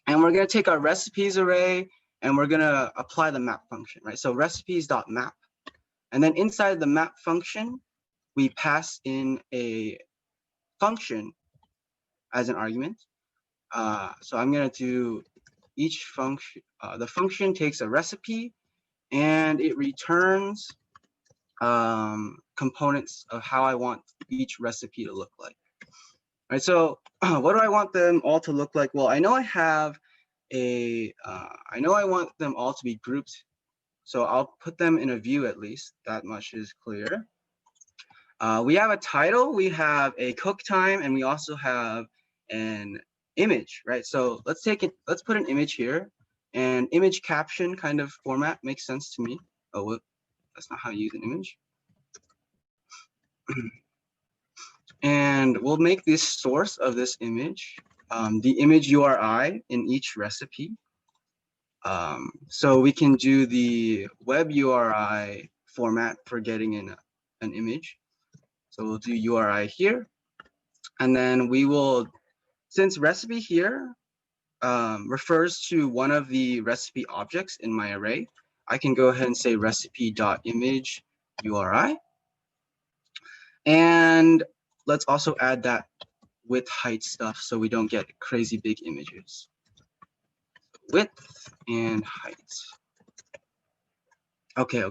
And we're going to take our recipes array and we're going to apply the map function, right? So recipes.map. And then inside the map function, we pass in a function as an argument. So I'm going to do each function. The function takes a recipe and it returns components of how I want each recipe to look like. All right, so what do I want them all to look like? Well, I know I have I know I want them all to be grouped. So I'll put them in a view at least. That much is clear. We have a title, we have a cook time, and we also have an image, right? So let's put an image here, and image caption kind of format makes sense to me. Oh, that's not how you use an image. And we'll make this source of this image the image URI in each recipe. So we can do the web URI format for getting in an image. So we'll do URI here. And then we will, since recipe here refers to one of the recipe objects in my array, I can go ahead and say recipe.image URI. And let's also add that width height stuff so we don't get crazy big images. Width and height. Okay.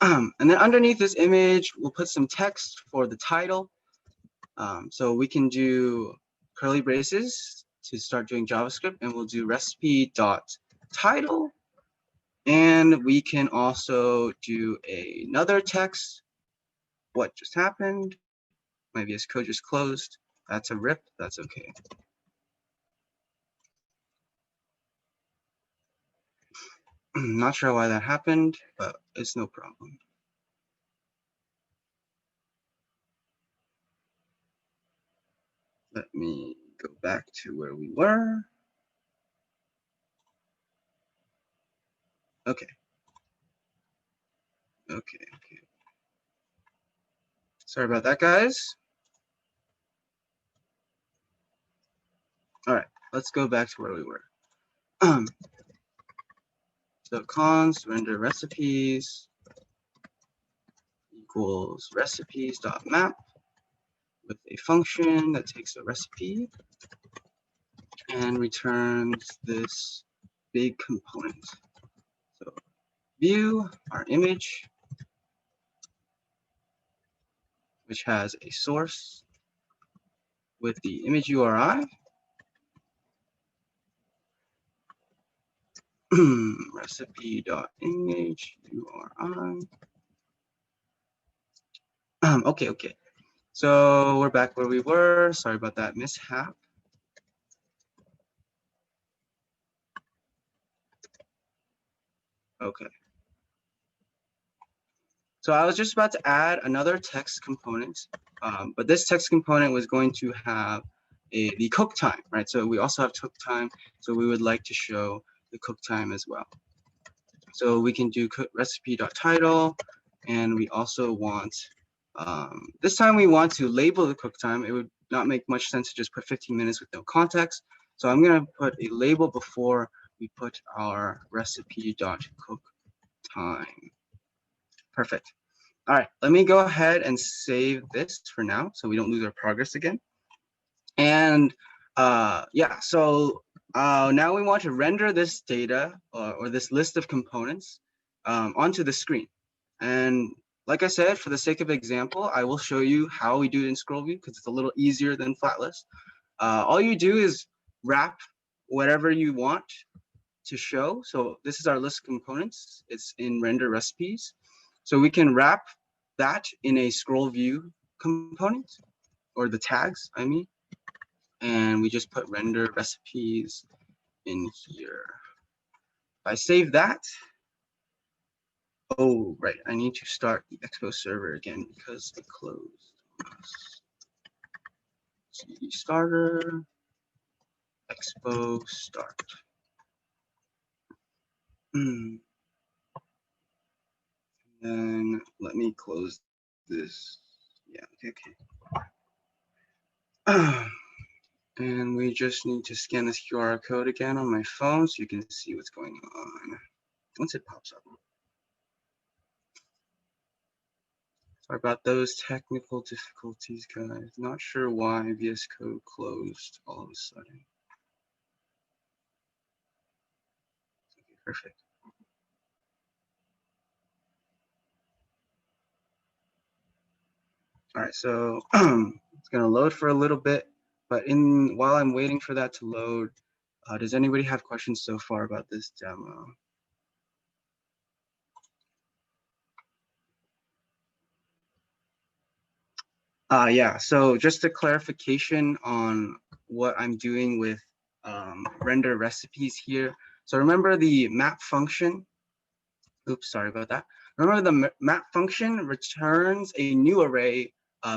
And then underneath this image, we'll put some text for the title. So we can do curly braces to start doing JavaScript, and we'll do recipe.title. And we can also do another text. What just happened? My VS Code just closed. That's a rip. That's okay. Not sure why that happened, but it's no problem. Let me go back to where we were. Okay. Sorry about that, guys. All right, let's go back to where we were. So const render recipes equals recipes.map with a function that takes a recipe and returns this big component. So view our image, which has a source with the image URI. Recipe.image URI. Okay. So we're back where we were. Sorry about that mishap. Okay. So I was just about to add another text component, but this text component was going to have the cook time, right? So we also have cook time, so we would like to show the cook time as well. So we can do recipe.title, and we also want, this time we want to label the cook time. It would not make much sense to just put 15 minutes with no context. So I'm gonna put a label before we put our recipe.cook time. Perfect. All right, let me go ahead and save this for now so we don't lose our progress again. And yeah, so now we want to render this data or this list of components onto the screen. And like I said, for the sake of example, I will show you how we do it in scroll view because it's a little easier than flat list. All you do is wrap whatever you want to show. So this is our list of components. It's in render recipes. So we can wrap that in a scroll view component, or the tags, I mean. And we just put render recipes in here. If I save that, oh, right, I need to start the Expo server again because it closed. CD starter, Expo start. Then let me close this. Yeah, okay. And we just need to scan this QR code again on my phone so you can see what's going on once it pops up. Sorry about those technical difficulties, guys. Not sure why VS Code closed all of a sudden. Okay, perfect. All right, so it's gonna load for a little bit, but while I'm waiting for that to load, does anybody have questions so far about this demo? Yeah, so just a clarification on what I'm doing with render recipes here. So remember the map function. Oops, sorry about that. Remember the map function returns a new array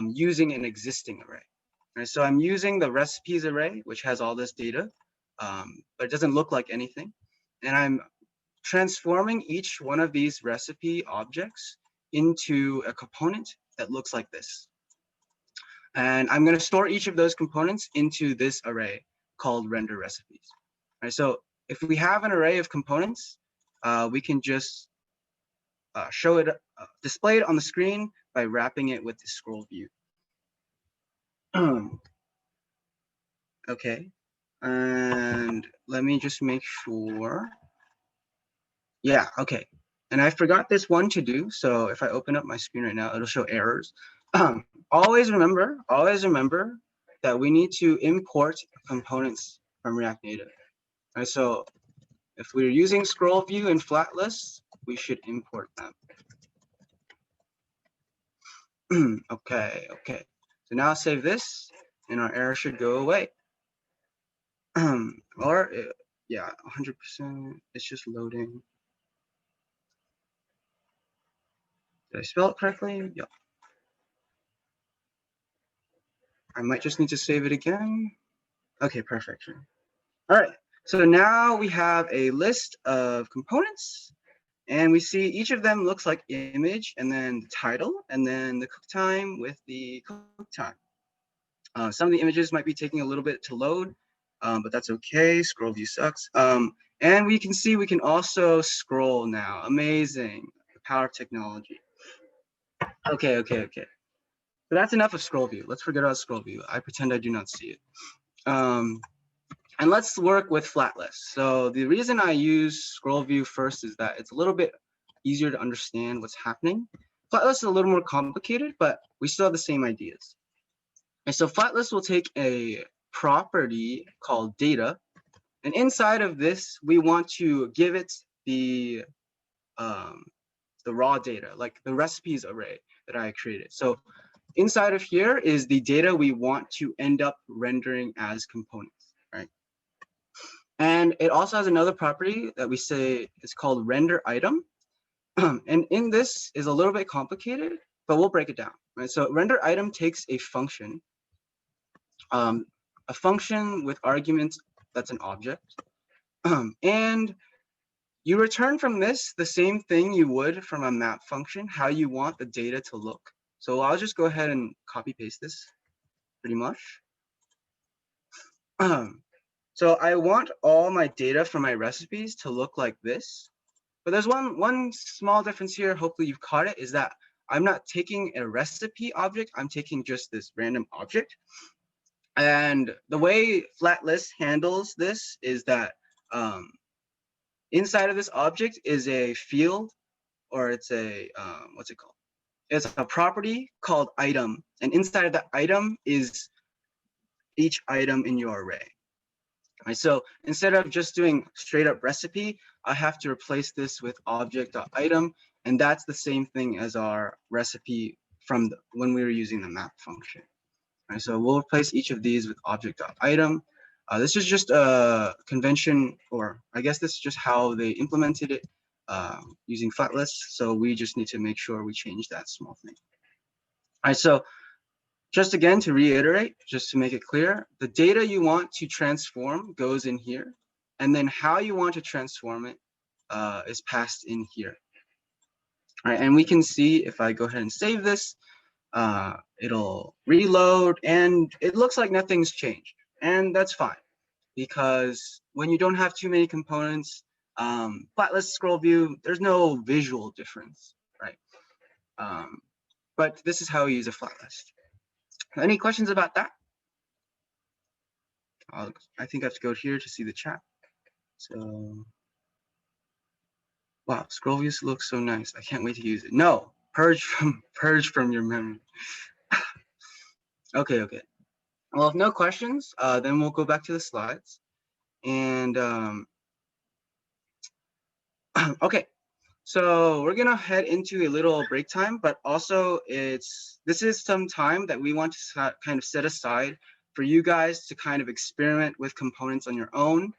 using an existing array. Right, so I'm using the recipes array, which has all this data, but it doesn't look like anything. And I'm transforming each one of these recipe objects into a component that looks like this. And I'm going to store each of those components into this array called render recipes. All right, so if we have an array of components, we can just show it, display it on the screen by wrapping it with the scroll view. Okay, and let me just make sure. Yeah, okay. And I forgot this one to do. So if I open up my screen right now, it'll show errors. Always remember that we need to import components from React Native. All right, so if we're using scroll view and flat lists, we should import them. Okay. So now save this and our error should go away. Yeah, 100%, it's just loading. Did I spell it correctly? Yep. I might just need to save it again. Okay, perfect. All right, so now we have a list of components and we see each of them looks like image and then the title and then the cook time with the cook time. Some of the images might be taking a little bit to load, but that's okay. Scroll view sucks. And we can see we can also scroll now. Amazing, the power of technology. Okay. So that's enough of scroll view. Let's forget about scroll view. I pretend I do not see it. And let's work with flat lists. So the reason I use scroll view first is that it's a little bit easier to understand what's happening. Flat lists is a little more complicated, but we still have the same ideas. And so flat list will take a property called data. And inside of this, we want to give it the raw data, like the recipes array that I created. So inside of here is the data we want to end up rendering as components, right? And it also has another property that we say is called render item. And in this is a little bit complicated, but we'll break it down, right? So render item takes a function with arguments that's an object. And you return from this the same thing you would from a map function, how you want the data to look. So I'll just go ahead and copy paste this pretty much. So I want all my data from my recipes to look like this. But there's one small difference here, hopefully you've caught it, is that I'm not taking a recipe object, I'm taking just this random object. And the way flat list handles this is that inside of this object is a field, or it's a, what's it called? It's a property called item. And inside of that item is each item in your array. Right, so instead of just doing straight up recipe, I have to replace this with object.item. And that's the same thing as our recipe from when we were using the map function. Right, so we'll replace each of these with object.item. This is just a convention, or I guess this is just how they implemented it using flat lists. So we just need to make sure we change that small thing. All right, so just again to reiterate, just to make it clear, the data you want to transform goes in here, and then how you want to transform it is passed in here. All right, and we can see if I go ahead and save this, it'll reload, and it looks like nothing's changed, and that's fine, because when you don't have too many components, flat list scroll view, there's no visual difference, right? But this is how we use a flat list. Any questions about that? I think I have to go here to see the chat. So, wow, scroll views looks so nice. I can't wait to use it. No, purge from your memory. Okay. Well, if no questions, then we'll go back to the slides. And okay, so we're gonna head into a little break time, but also this is some time that we want to kind of set aside for you guys to kind of experiment with components on your own.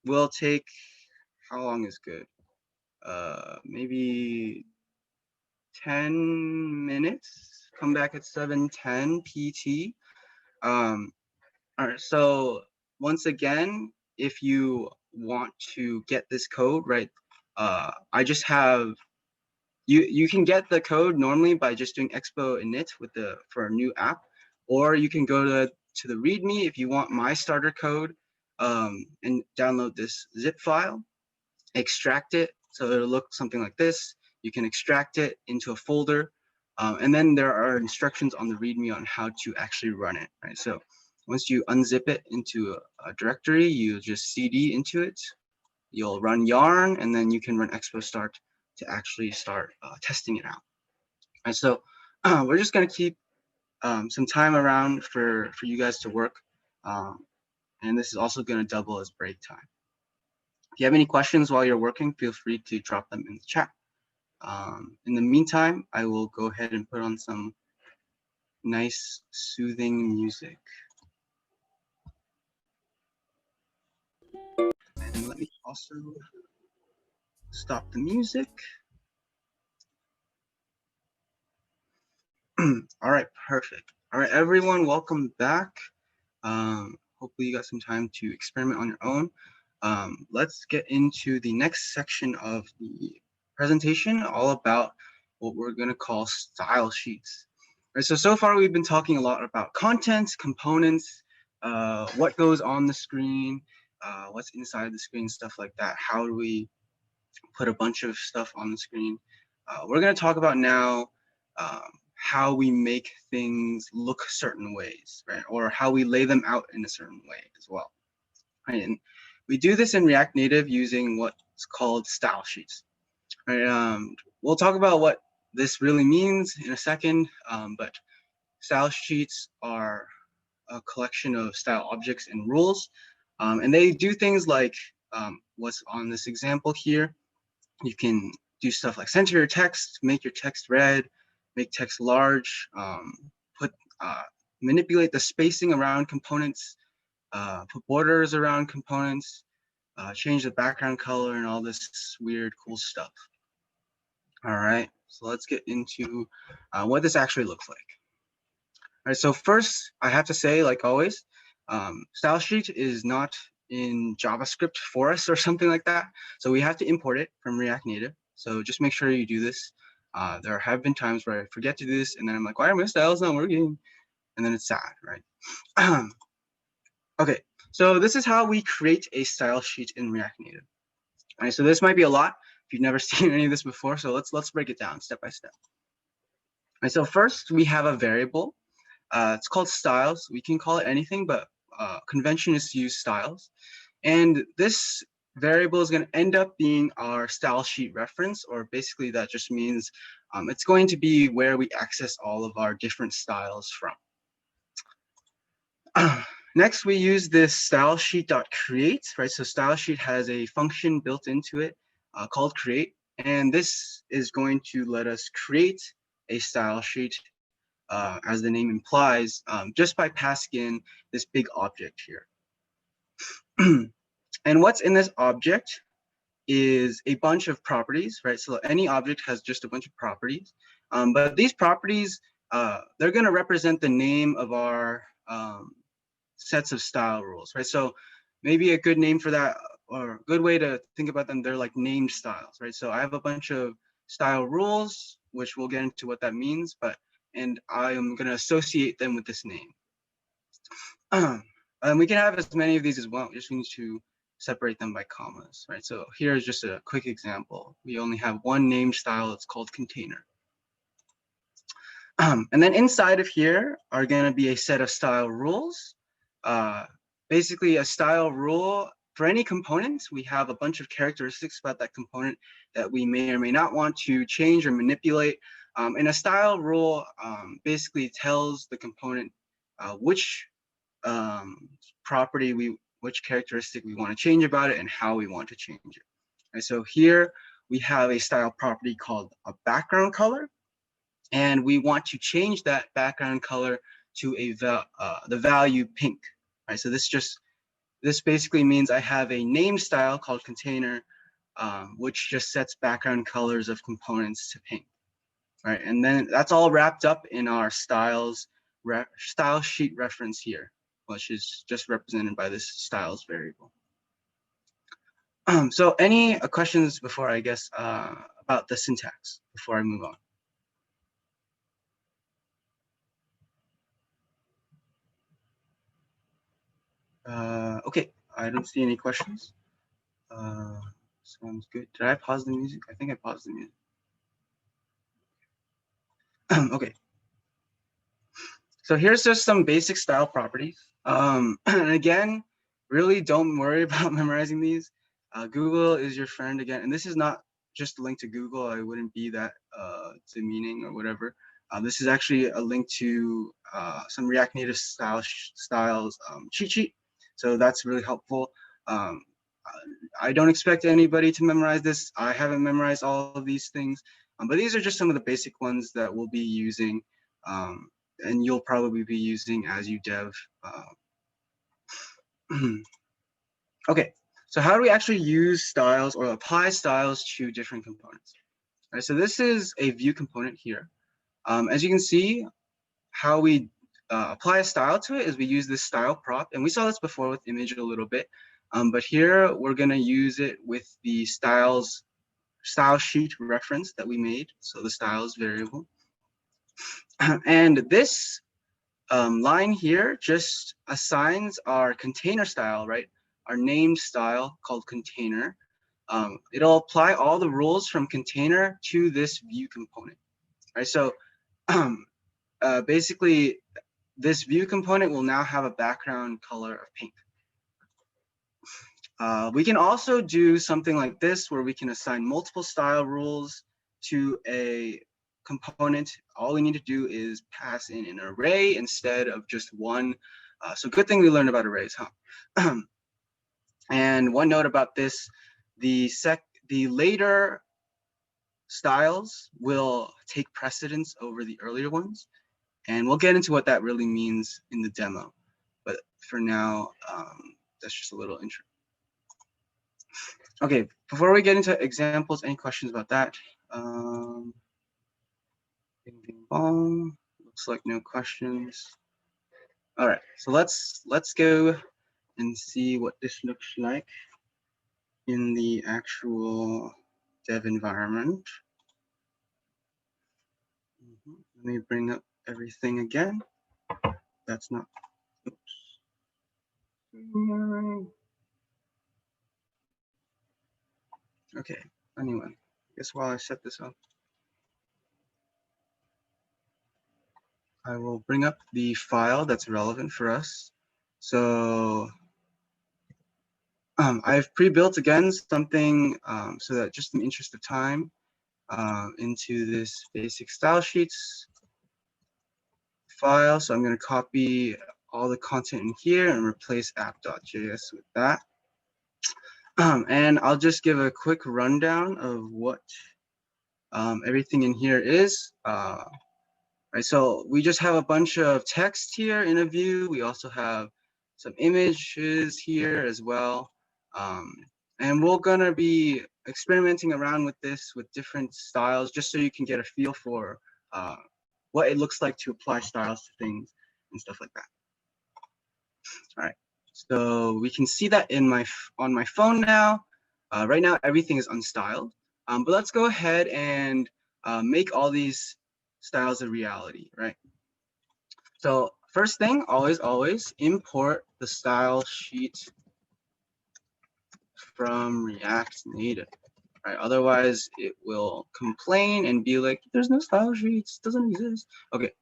We'll take, how long is good? Maybe 10 minutes, come back at 7:10 PT. All right, so once again, if you want to get this code, right, I just have, you can get the code normally by just doing expo init for a new app, or you can go to the README if you want my starter code, and download this zip file, extract it, so it'll look something like this. You can extract it into a folder, and then there are instructions on the README on how to actually run it, right? So once you unzip it into a directory, you just cd into it, you'll run yarn, and then you can run expo start to actually start testing it out. And so we're just going to keep some time around for you guys to work, and this is also going to double as break time. If you have any questions while you're working, feel free to drop them in the chat. In the meantime, I will go ahead and put on some nice, soothing music. And let me also stop the music. All right, perfect. All right, everyone, welcome back. Hopefully you got some time to experiment on your own. Let's get into the next section of the presentation, all about what we're going to call style sheets. All right, so far we've been talking a lot about content, components, what goes on the screen, what's inside the screen, stuff like that. How do we put a bunch of stuff on the screen? We're going to talk about now how we make things look certain ways, right? Or how we lay them out in a certain way as well. Right? And we do this in React Native using what's called style sheets. Right? We'll talk about what this really means in a second, but style sheets are a collection of style objects and rules, and they do things like what's on this example here. You can do stuff like center your text, make your text red, make text large, manipulate the spacing around components, put borders around components, change the background color, and all this weird, cool stuff. All right, so let's get into what this actually looks like. All right, so first, I have to say, like always, style sheet is not in JavaScript for us or something like that. So we have to import it from React Native. So just make sure you do this. There have been times where I forget to do this, and then I'm like, why are my styles not working? And then it's sad, right? Okay, so this is how we create a style sheet in React Native. All right, so this might be a lot if you've never seen any of this before. So let's break it down step by step. All right, so first we have a variable. It's called styles. We can call it anything, but convention is to use styles. And this variable is going to end up being our style sheet reference, or basically that just means it's going to be where we access all of our different styles from. Next, we use this stylesheet.create, right? So stylesheet has a function built into it called create, and this is going to let us create a style sheet, as the name implies, just by passing in this big object here. And what's in this object is a bunch of properties, right? So any object has just a bunch of properties, but these properties, they're going to represent the name of our sets of style rules, right? So maybe a good name for that, or a good way to think about them, they're like named styles, right? So I have a bunch of style rules, which we'll get into what that means, and I am going to associate them with this name. And we can have as many of these as well. We just need to separate them by commas, right? So here's just a quick example. We only have one named style. It's called container. And then inside of here are going to be a set of style rules. Basically, a style rule for any component, we have a bunch of characteristics about that component that we may or may not want to change or manipulate. And a style rule basically tells the component which which characteristic we want to change about it and how we want to change it. And so here we have a style property called a background color, and we want to change that background color to the value pink. Right, so this basically means I have a name style called container, which just sets background colors of components to pink. right? And then that's all wrapped up in our style sheet reference here, which is just represented by this styles variable. So any questions before I guess about the syntax before I move on? Okay, I don't see any questions. Sounds good. Did I pause the music? I think I paused the music. Okay. So here's just some basic style properties. And again, really don't worry about memorizing these. Google is your friend again. And this is not just a link to Google. I wouldn't be that demeaning or whatever. This is actually a link to some React Native styles cheat sheet. So that's really helpful. I don't expect anybody to memorize this. I haven't memorized all of these things, but these are just some of the basic ones that we'll be using. And you'll probably be using as you dev. Okay, so how do we actually use styles or apply styles to different components? All right, so this is a view component here. As you can see, how we apply a style to it is we use this style prop, and we saw this before with image a little bit, but here we're gonna use it with the style sheet reference that we made, so the styles variable. And this line here just assigns our container style, right? Our named style called container. It'll apply all the rules from container to this view component, right? So basically, this view component will now have a background color of pink. We can also do something like this where we can assign multiple style rules to a component. All we need to do is pass in an array instead of just one. So good thing we learned about arrays, huh? And one note about this, the later styles will take precedence over the earlier ones. And we'll get into what that really means in the demo. But for now, that's just a little intro. Okay, before we get into examples, any questions about that? Bing, bing, bong. Looks like no questions. All right, so let's go and see what this looks like in the actual dev environment. Let me bring up everything again. That's not, oops. Okay, anyway, I guess while I set this up, I will bring up the file that's relevant for us. So I've pre-built again something so that just in the interest of time into this basic style sheets file. So I'm going to copy all the content in here and replace app.js with that. And I'll just give a quick rundown of what everything in here is. Right, so we just have a bunch of text here in a view. We also have some images here as well. And we're gonna be experimenting around with this with different styles, just so you can get a feel for what it looks like to apply styles to things and stuff like that. All right, so we can see that in on my phone now. Right now, everything is unstyled. But let's go ahead and make all these styles a reality, right? So first thing, always import the style sheet from React Native, right? Otherwise it will complain and be like, there's no style sheets, doesn't exist. Okay,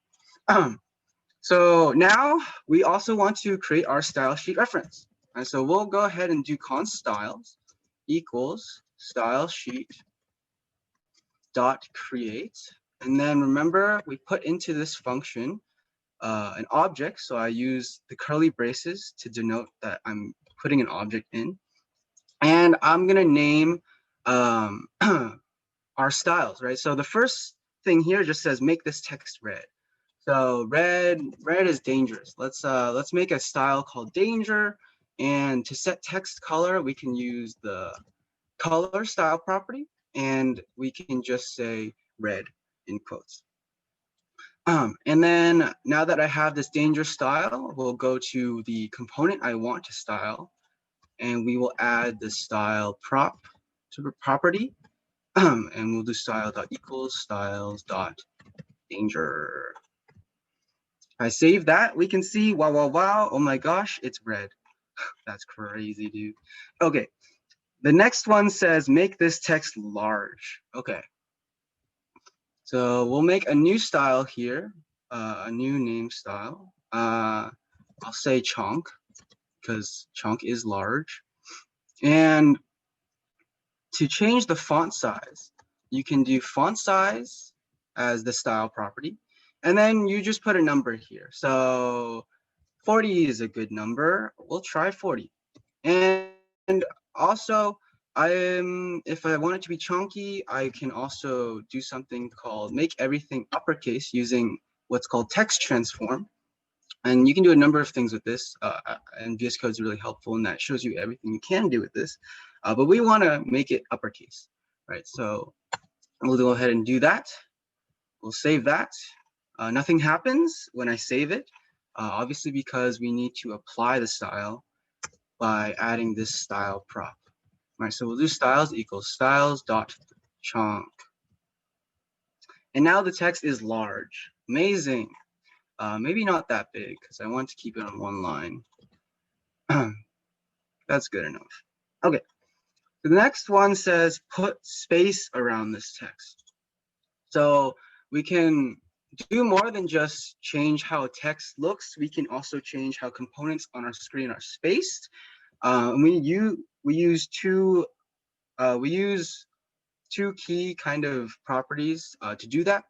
so now we also want to create our style sheet reference. And so we'll go ahead and do const styles equals style sheet dot create. And then remember, we put into this function an object. So I use the curly braces to denote that I'm putting an object in. And I'm going to name our styles, right? So the first thing here just says make this text red. So red is dangerous. Let's make a style called danger. And to set text color, we can use the color style property, and we can just say red. in quotes. And then now that I have this dangerous style, we'll go to the component I want to style, and we will add the style prop to the property, and we'll do style.equals styles.danger. If I save that, we can see, wow, wow, wow, oh my gosh, it's red. That's crazy, dude. Okay, the next one says make this text large. Okay, so we'll make a new style here, a new name style. I'll say chunk because chunk is large. And to change the font size, you can do font size as the style property, and then you just put a number here. So 40 is a good number. We'll try 40. And also, if I want it to be chunky, I can also do something called make everything uppercase using what's called text transform. And you can do a number of things with this, and VS Code is really helpful, and that shows you everything you can do with this. But we want to make it uppercase, right? So we'll go ahead and do that. We'll save that. Nothing happens when I save it, obviously because we need to apply the style by adding this style prop. All right, so we'll do styles equals styles.chunk. And now the text is large. Amazing. Maybe not that big because I want to keep it on one line. That's good enough. Okay, the next one says put space around this text. So we can do more than just change how text looks. We can also change how components on our screen are spaced. We use two key kind of properties to do that.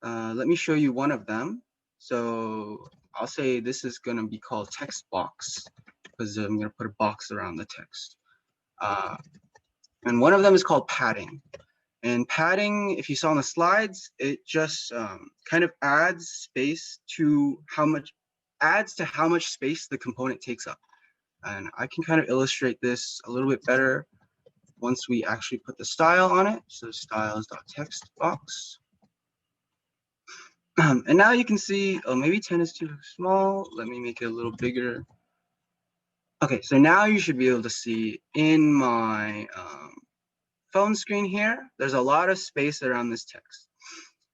Let me show you one of them. So I'll say this is going to be called text box because I'm going to put a box around the text. And one of them is called padding. And padding, if you saw on the slides, it just kind of adds space to how much space the component takes up. And I can kind of illustrate this a little bit better once we actually put the style on it. So styles.textbox. And now you can see, oh, maybe 10 is too small. Let me make it a little bigger. Okay, so now you should be able to see in my phone screen here, there's a lot of space around this text.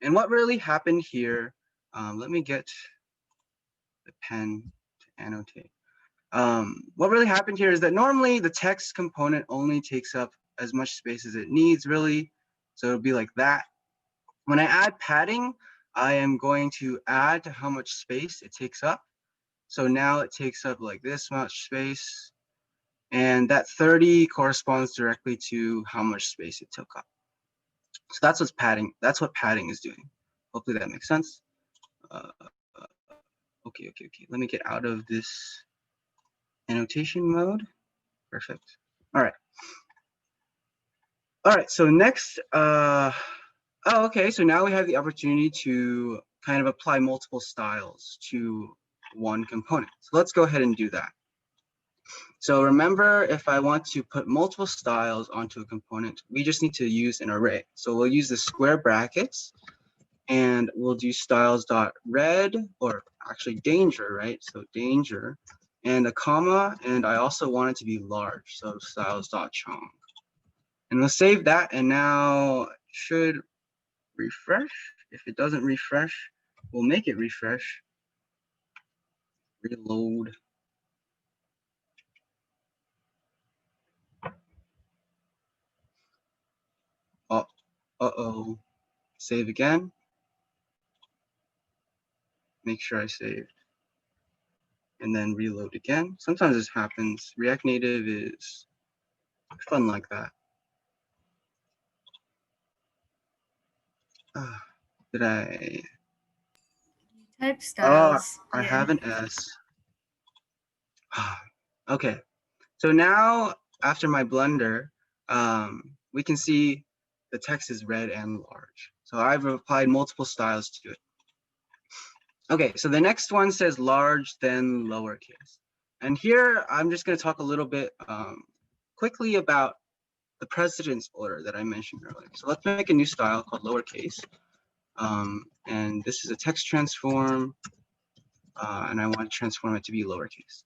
And what really happened here, let me get the pen to annotate. What really happened here is that normally the text component only takes up as much space as it needs, really. So it'll be like that. When I add padding, I am going to add to how much space it takes up. So now it takes up like this much space. And that 30 corresponds directly to how much space it took up. So that's what padding is doing. Hopefully that makes sense. Okay. Let me get out of this annotation mode. Perfect. All right, so next, okay, so now we have the opportunity to kind of apply multiple styles to one component. So let's go ahead and do that. So remember, if I want to put multiple styles onto a component, we just need to use an array. So we'll use the square brackets, and we'll do styles.red, or actually danger, right? So danger, and a comma, and I also want it to be large, so styles.chunk. And we'll save that, and now it should refresh. If it doesn't refresh, we'll make it refresh. Reload. Oh, uh-oh. Save again. Make sure I saved. And then reload again. Sometimes this happens. React Native is fun like that. Did I? Type styles. I have an S. Okay. So now, after my blunder, we can see the text is red and large. So I've applied multiple styles to it. Okay, so the next one says large, then lowercase. And here, I'm just going to talk a little bit quickly about the precedence order that I mentioned earlier. So let's make a new style called lowercase. And this is a text transform, and I want to transform it to be lowercase.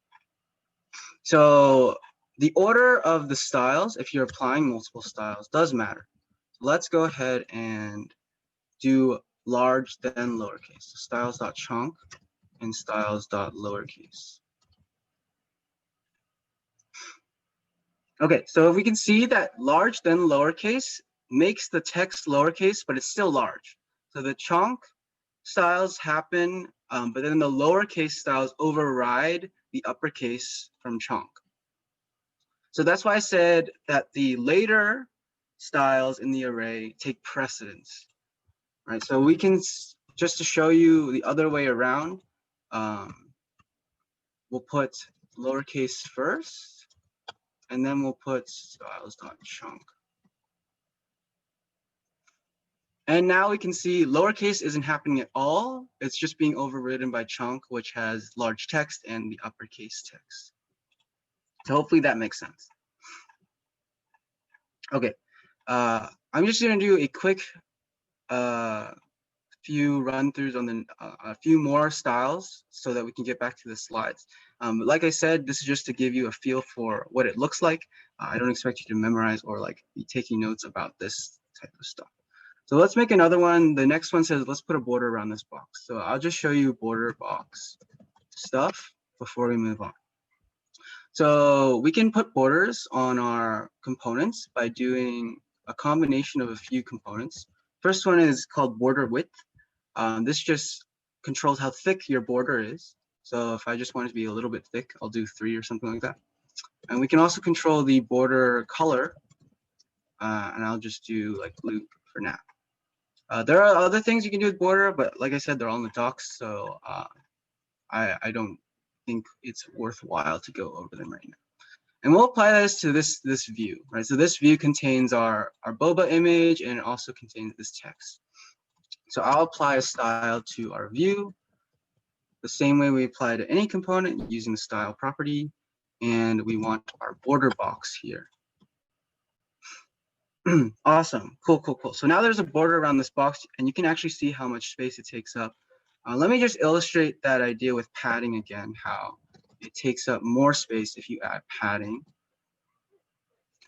So the order of the styles, if you're applying multiple styles, does matter. So let's go ahead and do large then lowercase. So styles.chunk and styles.lowercase. Okay, so if we can see that large then lowercase makes the text lowercase, but it's still large. So the chunk styles happen, but then the lowercase styles override the uppercase from chunk. So that's why I said that the later styles in the array take precedence, right? So we can, just to show you the other way around, we'll put lowercase first, and then we'll put styles.chunk. And now we can see lowercase isn't happening at all. It's just being overridden by chunk, which has large text and the uppercase text. So hopefully that makes sense. Okay, I'm just gonna do a quick few run-throughs on a few more styles so that we can get back to the slides. Like I said, this is just to give you a feel for what it looks like. I don't expect you to memorize or like be taking notes about this type of stuff. So let's make another one. The next one says, let's put a border around this box. So I'll just show you border box stuff before we move on. So we can put borders on our components by doing a combination of a few components. First one is called border width. This just controls how thick your border is. So if I just want it to be a little bit thick, I'll do 3 or something like that. And we can also control the border color, and I'll just do like blue for now. There are other things you can do with border, but like I said, they're all in the docs, so I don't think it's worthwhile to go over them right now. And we'll apply this to this view, right? So this view contains our boba image, and it also contains this text. So I'll apply a style to our view the same way we apply to any component using the style property, and we want our border box here. Awesome, cool. So now there's a border around this box, and you can actually see how much space it takes up. Let me just illustrate that idea with padding again, how it takes up more space if you add padding.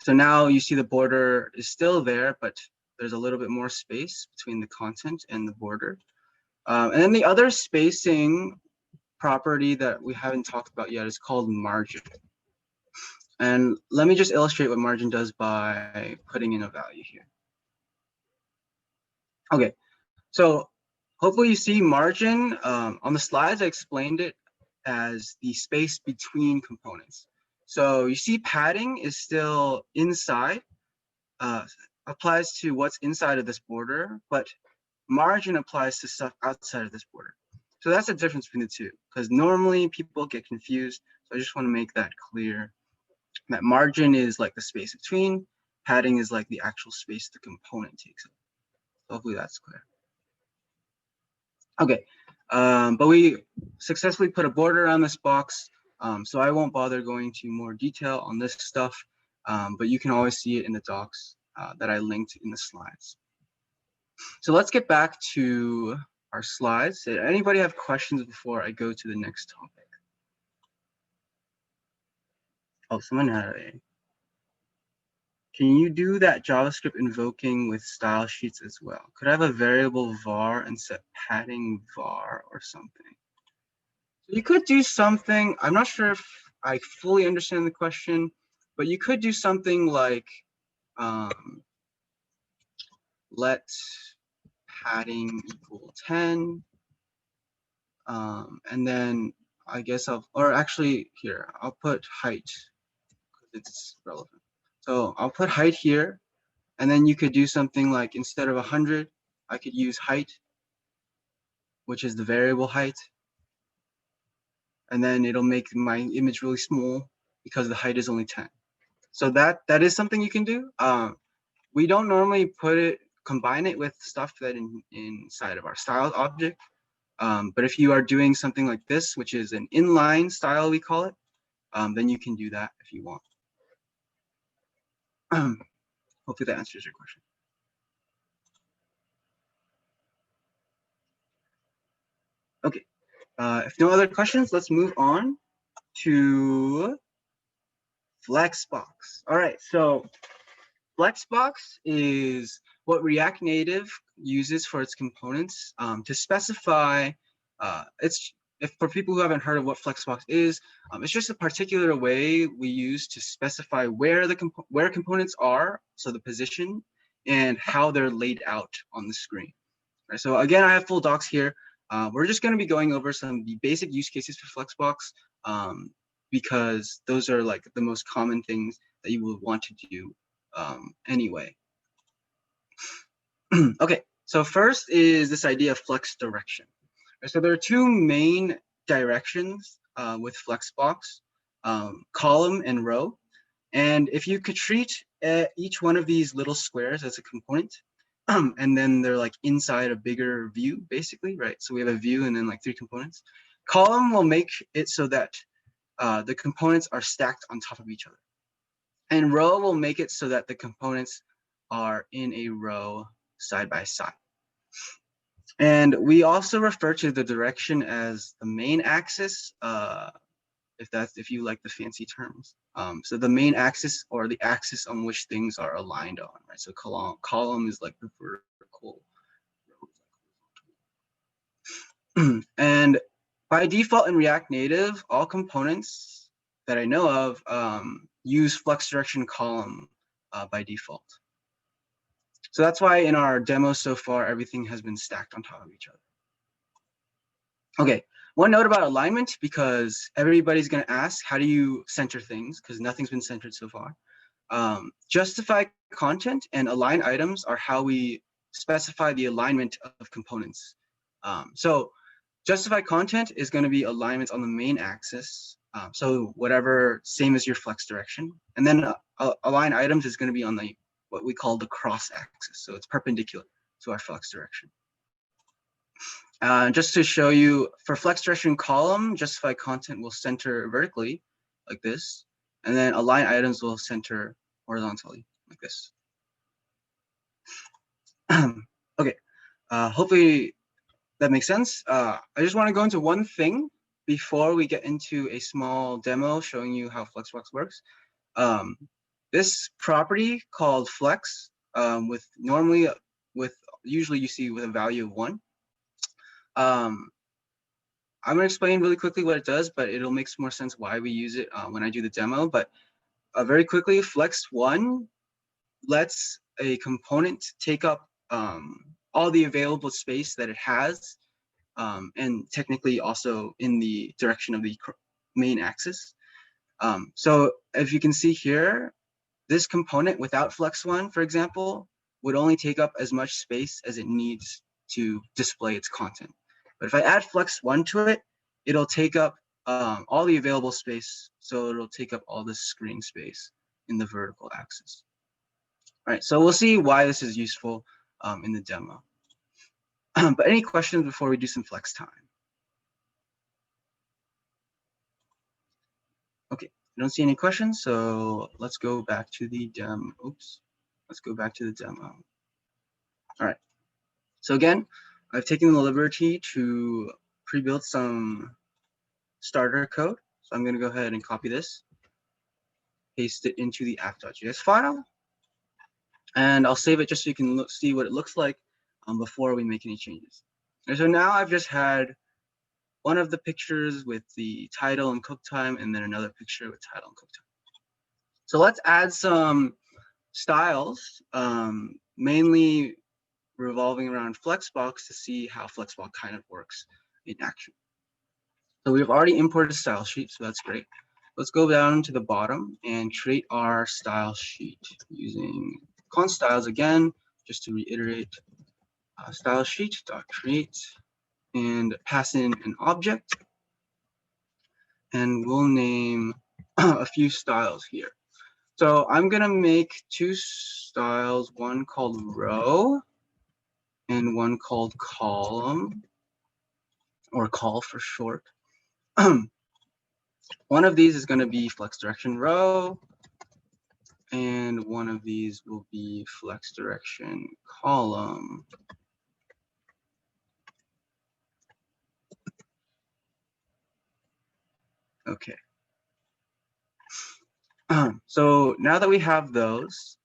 So now you see the border is still there, but there's a little bit more space between the content and the border. And then the other spacing property that we haven't talked about yet is called margin. And let me just illustrate what margin does by putting in a value here. Okay, so hopefully you see margin. On the slides, I explained it as the space between components. So you see padding is still inside, applies to what's inside of this border, but margin applies to stuff outside of this border. So that's the difference between the two, because normally people get confused. So I just want to make that clear, that margin is like the space between, padding is like the actual space the component takes up. Hopefully that's clear. Okay, but we successfully put a border around this box, so I won't bother going into more detail on this stuff, but you can always see it in the docs that I linked in the slides. So let's get back to our slides. Did anybody have questions before I go to the next topic? Oh, someone had a. Can you do that JavaScript invoking with style sheets as well? Could I have a variable var and set padding var or something? You could do something, I'm not sure if I fully understand the question, but you could do something like let padding equal 10. And then I guess or actually here, I'll put height because it's relevant. So I'll put height here, and then you could do something like instead of 100, I could use height, which is the variable height. And then it'll make my image really small because the height is only 10. So that is something you can do. We don't normally combine it with stuff that inside of our style object. But if you are doing something like this, which is an inline style, we call it, then you can do that if you want. Hopefully that answers your question. Okay, if no other questions, let's move on to Flexbox. All right, so Flexbox is what React Native uses for its components to specify. If for people who haven't heard of what Flexbox is, it's just a particular way we use to specify where components are, so the position, and how they're laid out on the screen. Right, so again, I have full docs here. We're just going to be going over some of the basic use cases for Flexbox because those are like the most common things that you will want to do anyway. Okay, so first is this idea of flex direction. So there are two main directions with Flexbox, column and row. And if you could treat each one of these little squares as a component, and then they're like inside a bigger view, basically, right? So we have a view and then like 3 components. Column will make it so that the components are stacked on top of each other. And row will make it so that the components are in a row side by side. And we also refer to the direction as the main axis, if you like the fancy terms. So the main axis, or the axis on which things are aligned on, right? So column is like the vertical. And by default in React Native, all components that I know of use flex direction column by default. So that's why in our demo so far, everything has been stacked on top of each other. Okay, one note about alignment, because everybody's going to ask, how do you center things? Because nothing's been centered so far. Justify content and align items are how we specify the alignment of components. So justify content is going to be alignment on the main axis. So whatever, same as your flex direction. And then align items is going to be on the what we call the cross axis. So it's perpendicular to our flex direction. Just to show you, for flex direction column, justify content will center vertically like this, and then align items will center horizontally like this. Okay, hopefully that makes sense. I just want to go into one thing before we get into a small demo showing you how Flexbox works. This property called flex, usually you see with a value of 1. I'm going to explain really quickly what it does, but it'll make more sense why we use it when I do the demo. But very quickly, flex1 lets a component take up all the available space that it has, and technically also in the direction of the main axis. So if you can see here, this component without flex1, for example, would only take up as much space as it needs to display its content. But if I add flex1 to it, it'll take up all the available space. So it'll take up all the screen space in the vertical axis. All right, so we'll see why this is useful in the demo. But any questions before we do some flex time? Okay, I don't see any questions, so let's go back to the demo. Oops, let's go back to the demo. All right, so again, I've taken the liberty to pre-build some starter code. So I'm going to go ahead and copy this, paste it into the app.js file, and I'll save it just so you can see what it looks like before we make any changes. And so now I've just had one of the pictures with the title and cook time, and then another picture with title and cook time. So let's add some styles, mainly revolving around Flexbox, to see how Flexbox kind of works in action. So we've already imported a style sheet, so that's great. Let's go down to the bottom and create our style sheet using const styles again, just to reiterate, style sheet.create, and pass in an object. And we'll name a few styles here. So I'm going to make 2 styles, one called row and one called column, or col for short. One of these is going to be flex direction row, and and one of these will be flex direction column. Okay. So now that we have those,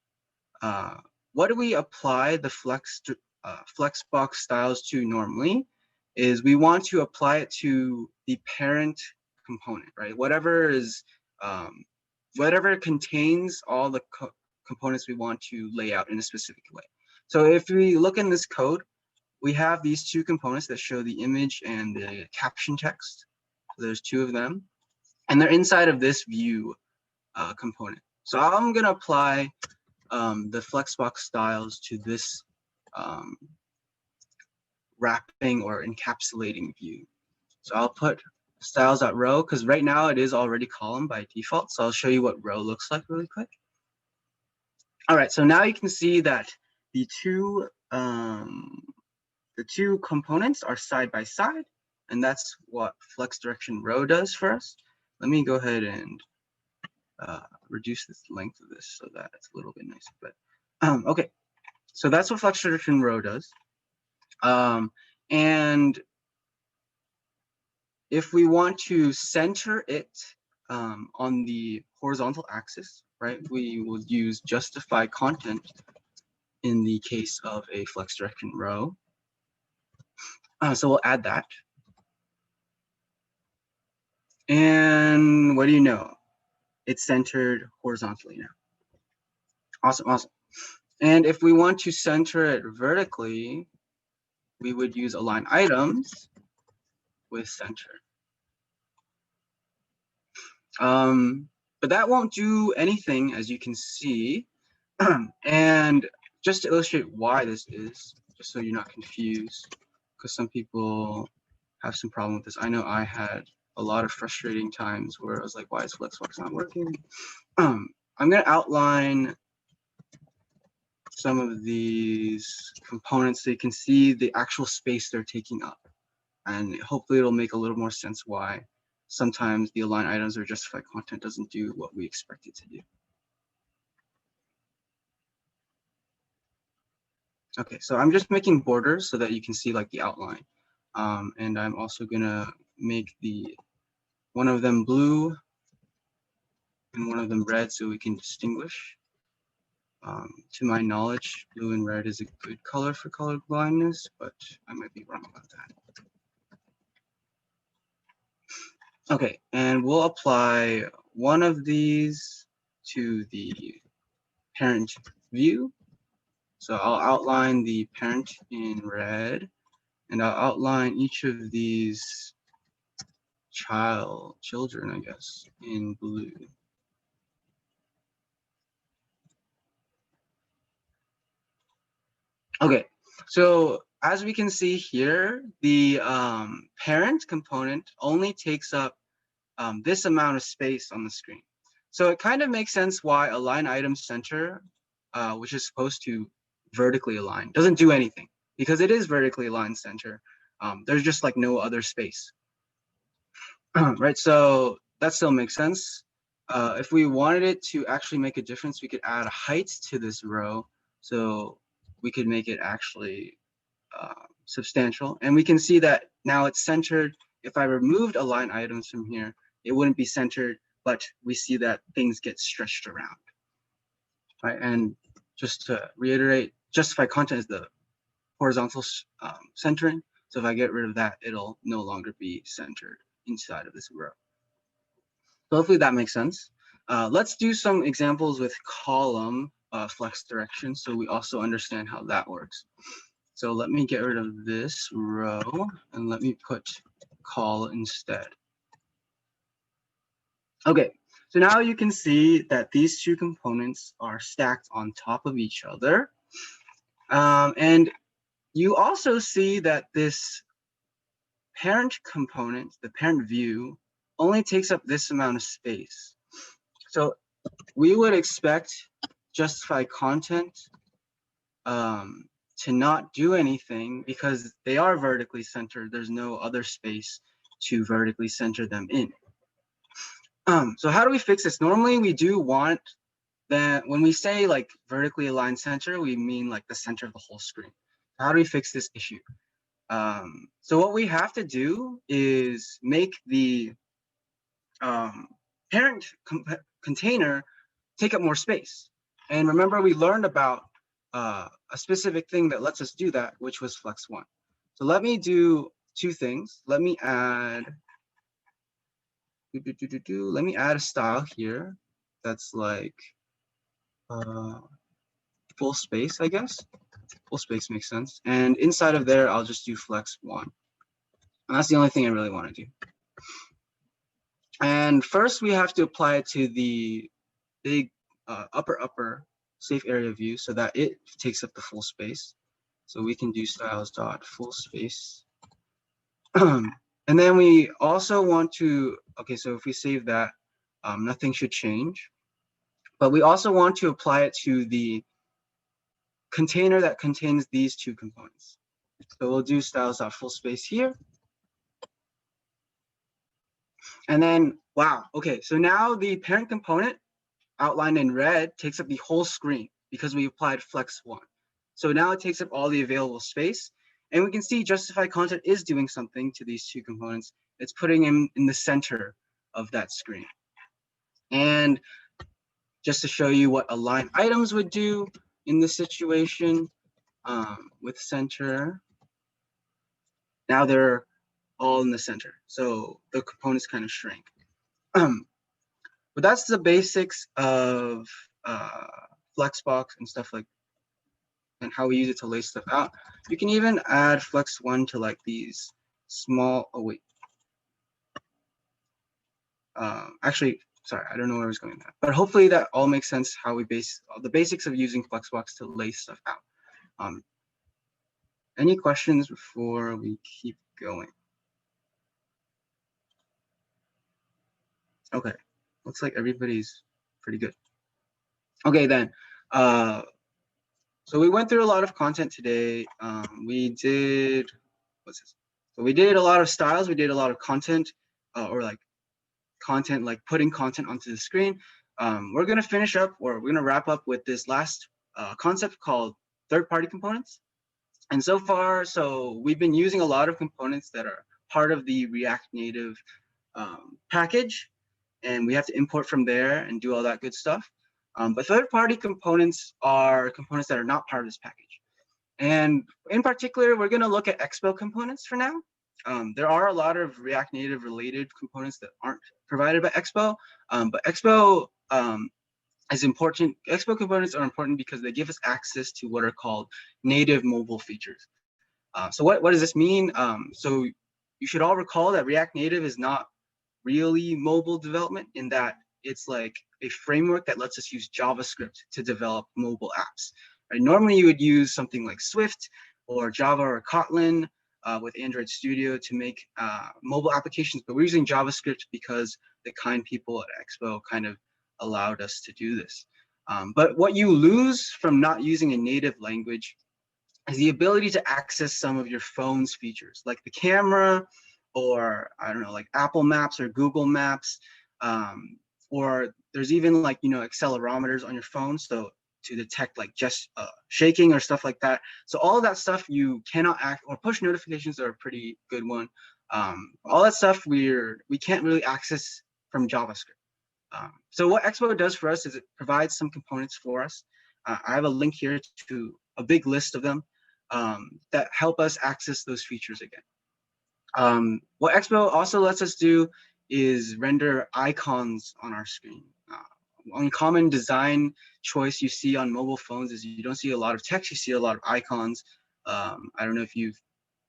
what do we apply the flexbox styles to normally? Is we want to apply it to the parent component, right? Whatever is, whatever contains all the components we want to lay out in a specific way. So if we look in this code, we have these two components that show the image and the caption text. So there's two of them, and they're inside of this view component. So I'm gonna apply the flexbox styles to this wrapping or encapsulating view. So I'll put styles.row because right now it is already column by default. So I'll show you what row looks like really quick. All right, so now you can see that the two components are side by side, and that's what flex direction row does for us. Let me go ahead and reduce this length of this so that it's a little bit nicer. But okay, so that's what flex direction row does. And if we want to center it on the horizontal axis, right, we will use justify content in the case of a flex direction row. So we'll add that. And what do you know? It's centered horizontally now. Awesome, awesome. And if we want to center it vertically, we would use align items with center. But that won't do anything, as you can see. And just to illustrate why this is, just so you're not confused, because some people have some problem with this. I know I had a lot of frustrating times where I was like, why is Flexbox not working? I'm going to outline some of these components so you can see the actual space they're taking up. And hopefully it'll make a little more sense why sometimes the align items or justify content doesn't do what we expect it to do. Okay, so I'm just making borders so that you can see like the outline. And I'm also gonna make one of them blue and one of them red so we can distinguish. To my knowledge, blue and red is a good color for color blindness, but I might be wrong about that. Okay, and we'll apply one of these to the parent view. So I'll outline the parent in red, and I'll outline each of these children, I guess, in blue. Okay, so as we can see here, the parent component only takes up this amount of space on the screen. So it kind of makes sense why align item center, which is supposed to vertically align, doesn't do anything because it is vertically aligned center. There's just like no other space. Right, so that still makes sense. If we wanted it to actually make a difference, we could add a height to this row. So we could make it actually substantial. And we can see that now it's centered. If I removed align items from here, it wouldn't be centered, but we see that things get stretched around. Right, and just to reiterate, justify content is the horizontal centering. So if I get rid of that, it'll no longer be centered inside of this row. So hopefully that makes sense. Let's do some examples with column flex direction so we also understand how that works. So let me get rid of this row and let me put col instead. Okay, so now you can see that these two components are stacked on top of each other. And you also see that this parent component, the parent view, only takes up this amount of space. So we would expect justify content to not do anything because they are vertically centered. There's no other space to vertically center them in. So how do we fix this? Normally we do want then when we say like vertically aligned center, we mean like the center of the whole screen. How do we fix this issue? So what we have to do is make the parent container take up more space. And remember, we learned about a specific thing that lets us do that, which was flex1. So let me do two things. Let me add let me add a style here that's like full space, I guess. Full space makes sense. And inside of there, I'll just do flex1. And that's the only thing I really want to do. And first, we have to apply it to the big upper safe area view so that it takes up the full space. So we can do styles dot full space. And then we also want to, okay, so if we save that, nothing should change. But we also want to apply it to the container that contains these two components. So we'll do styles dot full space here. And then, wow, okay, so now the parent component outlined in red takes up the whole screen because we applied flex1. So now it takes up all the available space. And we can see justify content is doing something to these two components. It's putting them in the center of that screen. And just to show you what align items would do in this situation with center, now they're all in the center. So the components kind of shrink. But that's the basics of Flexbox and stuff like, and how we use it to lay stuff out. You can even add flex1 to like these small, oh wait. Actually, sorry, I don't know where I was going with that. But hopefully that all makes sense how we base the basics of using Flexbox to lay stuff out. Any questions before we keep going? Okay, looks like everybody's pretty good. Okay, then. So we went through a lot of content today. We did, what's this? So we did a lot of styles. We did a lot of content, or like content, like putting content onto the screen. We're gonna finish up, or we're gonna wrap up with this last concept called third-party components. And so far, so we've been using a lot of components that are part of the React Native package, and we have to import from there and do all that good stuff. But third-party components are components that are not part of this package. And in particular, we're going to look at Expo components for now. There are a lot of React Native related components that aren't provided by Expo, but Expo is important. Expo components are important because they give us access to what are called native mobile features. So what does this mean? So you should all recall that React Native is not really mobile development, in that it's like a framework that lets us use JavaScript to develop mobile apps. Right? Normally you would use something like Swift or Java or Kotlin with Android Studio to make mobile applications, but we're using JavaScript because the kind people at Expo kind of allowed us to do this. But what you lose from not using a native language is the ability to access some of your phone's features, like the camera, or I don't know, like Apple Maps or Google Maps, or there's even like, you know, accelerometers on your phone, so to detect like just shaking or stuff like that. So all of that stuff you cannot act, or push notifications are a pretty good one. All that stuff we can't really access from JavaScript. So what Expo does for us is it provides some components for us. I have a link here to a big list of them that help us access those features again. What Expo also lets us do is render icons on our screen. One common design choice you see on mobile phones is you don't see a lot of text, you see a lot of icons. I don't know if you've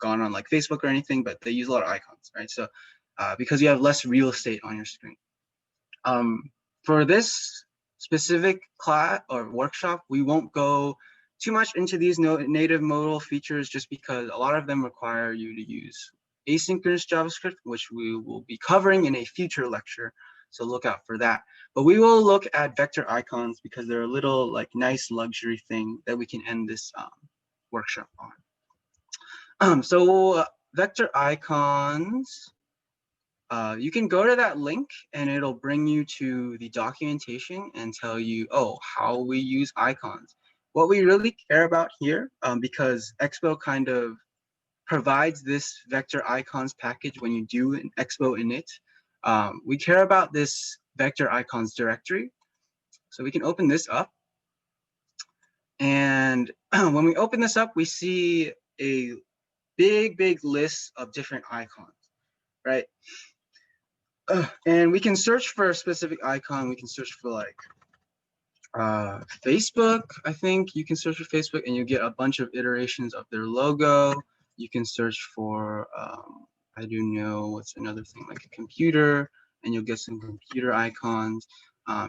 gone on like Facebook or anything, but they use a lot of icons, right? So because you have less real estate on your screen. For this specific class or workshop, we won't go too much into these native modal features, just because a lot of them require you to use asynchronous JavaScript, which we will be covering in a future lecture. So look out for that. But we will look at vector icons because they're a little like nice luxury thing that we can end this workshop on. So vector icons you can go to that link and it'll bring you to the documentation and tell you, oh, how we use icons. What we really care about here, because Expo kind of provides this vector icons package when you do an Expo init, we care about this vector icons directory. So we can open this up. And when we open this up, we see a big list of different icons, right? And we can search for a specific icon. We can search for like Facebook. I think you can search for Facebook and you get a bunch of iterations of their logo. You can search for, I do know what's another thing, like a computer, and you'll get some computer icons.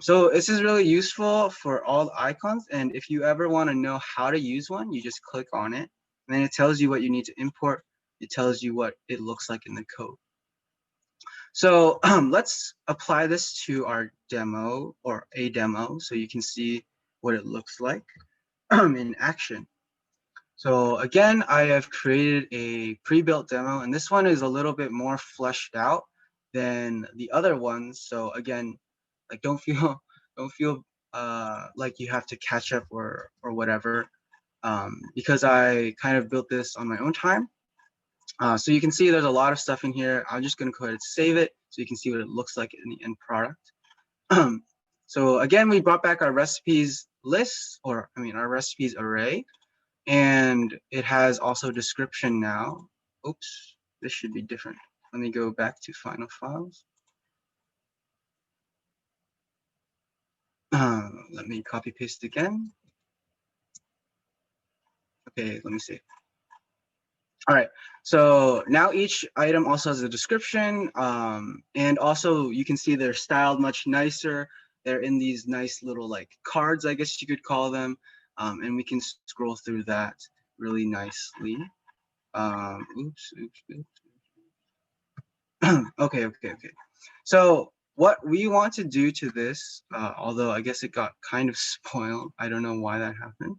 So this is really useful for all the icons. And if you ever want to know how to use one, you just click on it. And then it tells you what you need to import. It tells you what it looks like in the code. So let's apply this to our demo or a demo so you can see what it looks like in action. So again, I have created a pre-built demo, and this one is a little bit more fleshed out than the other ones. So again, like don't feel like you have to catch up or whatever, because I kind of built this on my own time. So you can see there's a lot of stuff in here. I'm just going to go ahead and save it so you can see what it looks like in the end product. So again, we brought back our recipes list, or I mean our recipes array, and it has also description now. Oops, this should be different. Let me go back to final files. Let me copy paste again. Okay, let me see. All right, so now each item also has a description, and also you can see they're styled much nicer. They're in these nice little like cards, I guess you could call them, and we can scroll through that really nicely. Oops. Okay. So what we want to do to this, although I guess it got kind of spoiled, I don't know why that happened.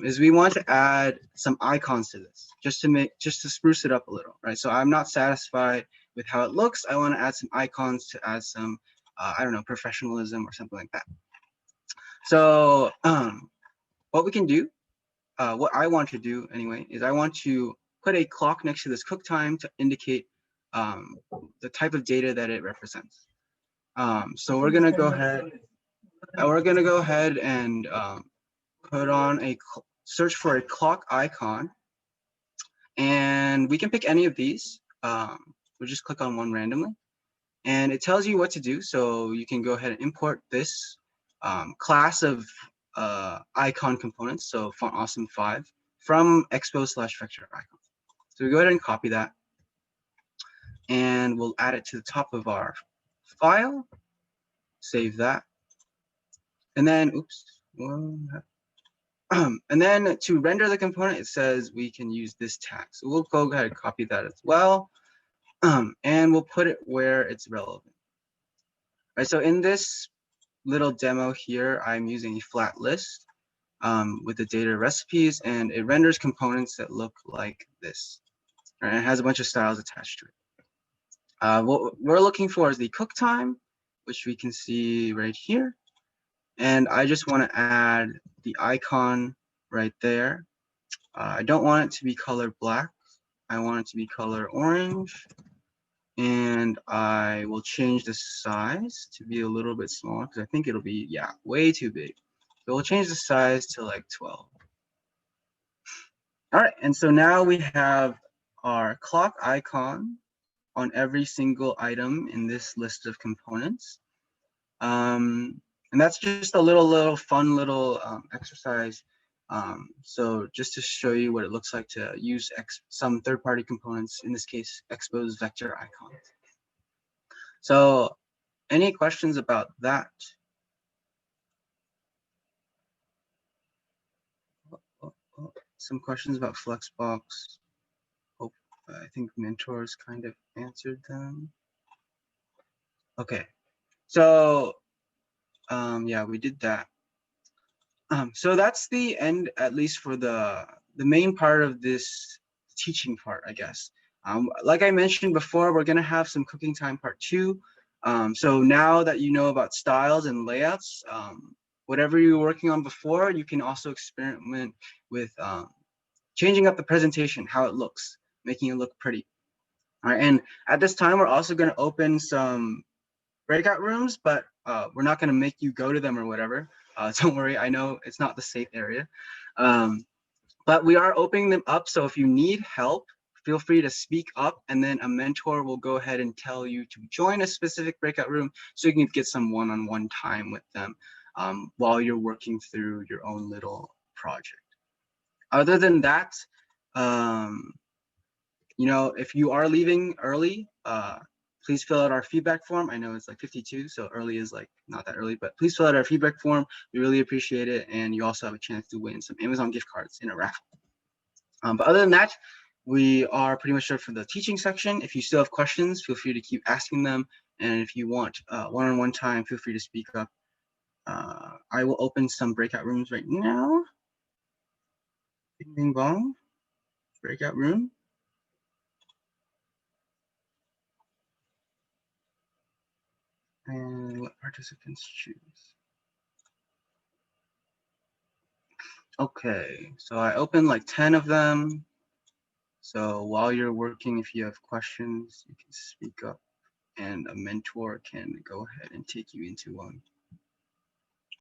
Is we want to add some icons to this just to spruce it up a little, right? So I'm not satisfied with how it looks. I want to add some icons to add some, I don't know, professionalism or something like that. So what we can do, what I want to do anyway, is I want to put a clock next to this cook time to indicate the type of data that it represents. So we're gonna go ahead and put on a search for a clock icon, and we can pick any of these. We'll just click on one randomly, and it tells you what to do. So you can go ahead and import this class of icon components, so font awesome 5 from expo/vector icons. So we go ahead and copy that, and we'll add it to the top of our file. Save that, and then oops. And then to render the component, it says we can use this tag. So we'll go ahead and copy that as well. And we'll put it where it's relevant. All right, so in this little demo here, I'm using a flat list with the data recipes, and it renders components that look like this. All right, it has a bunch of styles attached to it. What we're looking for is the cook time, which we can see right here. And I just want to add the icon right there. I don't want it to be color black. I want it to be color orange. And I will change the size to be a little bit smaller because I think it'll be, yeah, way too big. So we'll change the size to like 12. All right, and so now we have our clock icon on every single item in this list of components. And that's just a little fun little exercise. So just to show you what it looks like to use some third-party components, in this case, Expo's vector icons. So any questions about that? Some questions about Flexbox. Hope, I think mentors kind of answered them. Okay, so yeah, we did that. So that's the end, at least for the main part of this teaching part, I guess. Like I mentioned before, we're gonna have some cooking time part 2. So now that you know about styles and layouts, whatever you were working on before, you can also experiment with changing up the presentation, how it looks, making it look pretty. All right, and at this time, we're also gonna open some breakout rooms, but we're not gonna make you go to them or whatever. Don't worry, I know it's not the safe area. But we are opening them up, so if you need help, feel free to speak up, and then a mentor will go ahead and tell you to join a specific breakout room so you can get some one-on-one time with them while you're working through your own little project. Other than that, you know, if you are leaving early, please fill out our feedback form. I know it's like 52, so early is like not that early, but please fill out our feedback form. We really appreciate it, and you also have a chance to win some Amazon gift cards in a raffle. But other than that, we are pretty much done for the teaching section. If you still have questions, feel free to keep asking them. And if you want one-on-one time, feel free to speak up. I will open some breakout rooms right now. Bing, bing, bong. Breakout room. And let participants choose. Okay, so I opened like 10 of them. So while you're working, if you have questions, you can speak up and a mentor can go ahead and take you into one.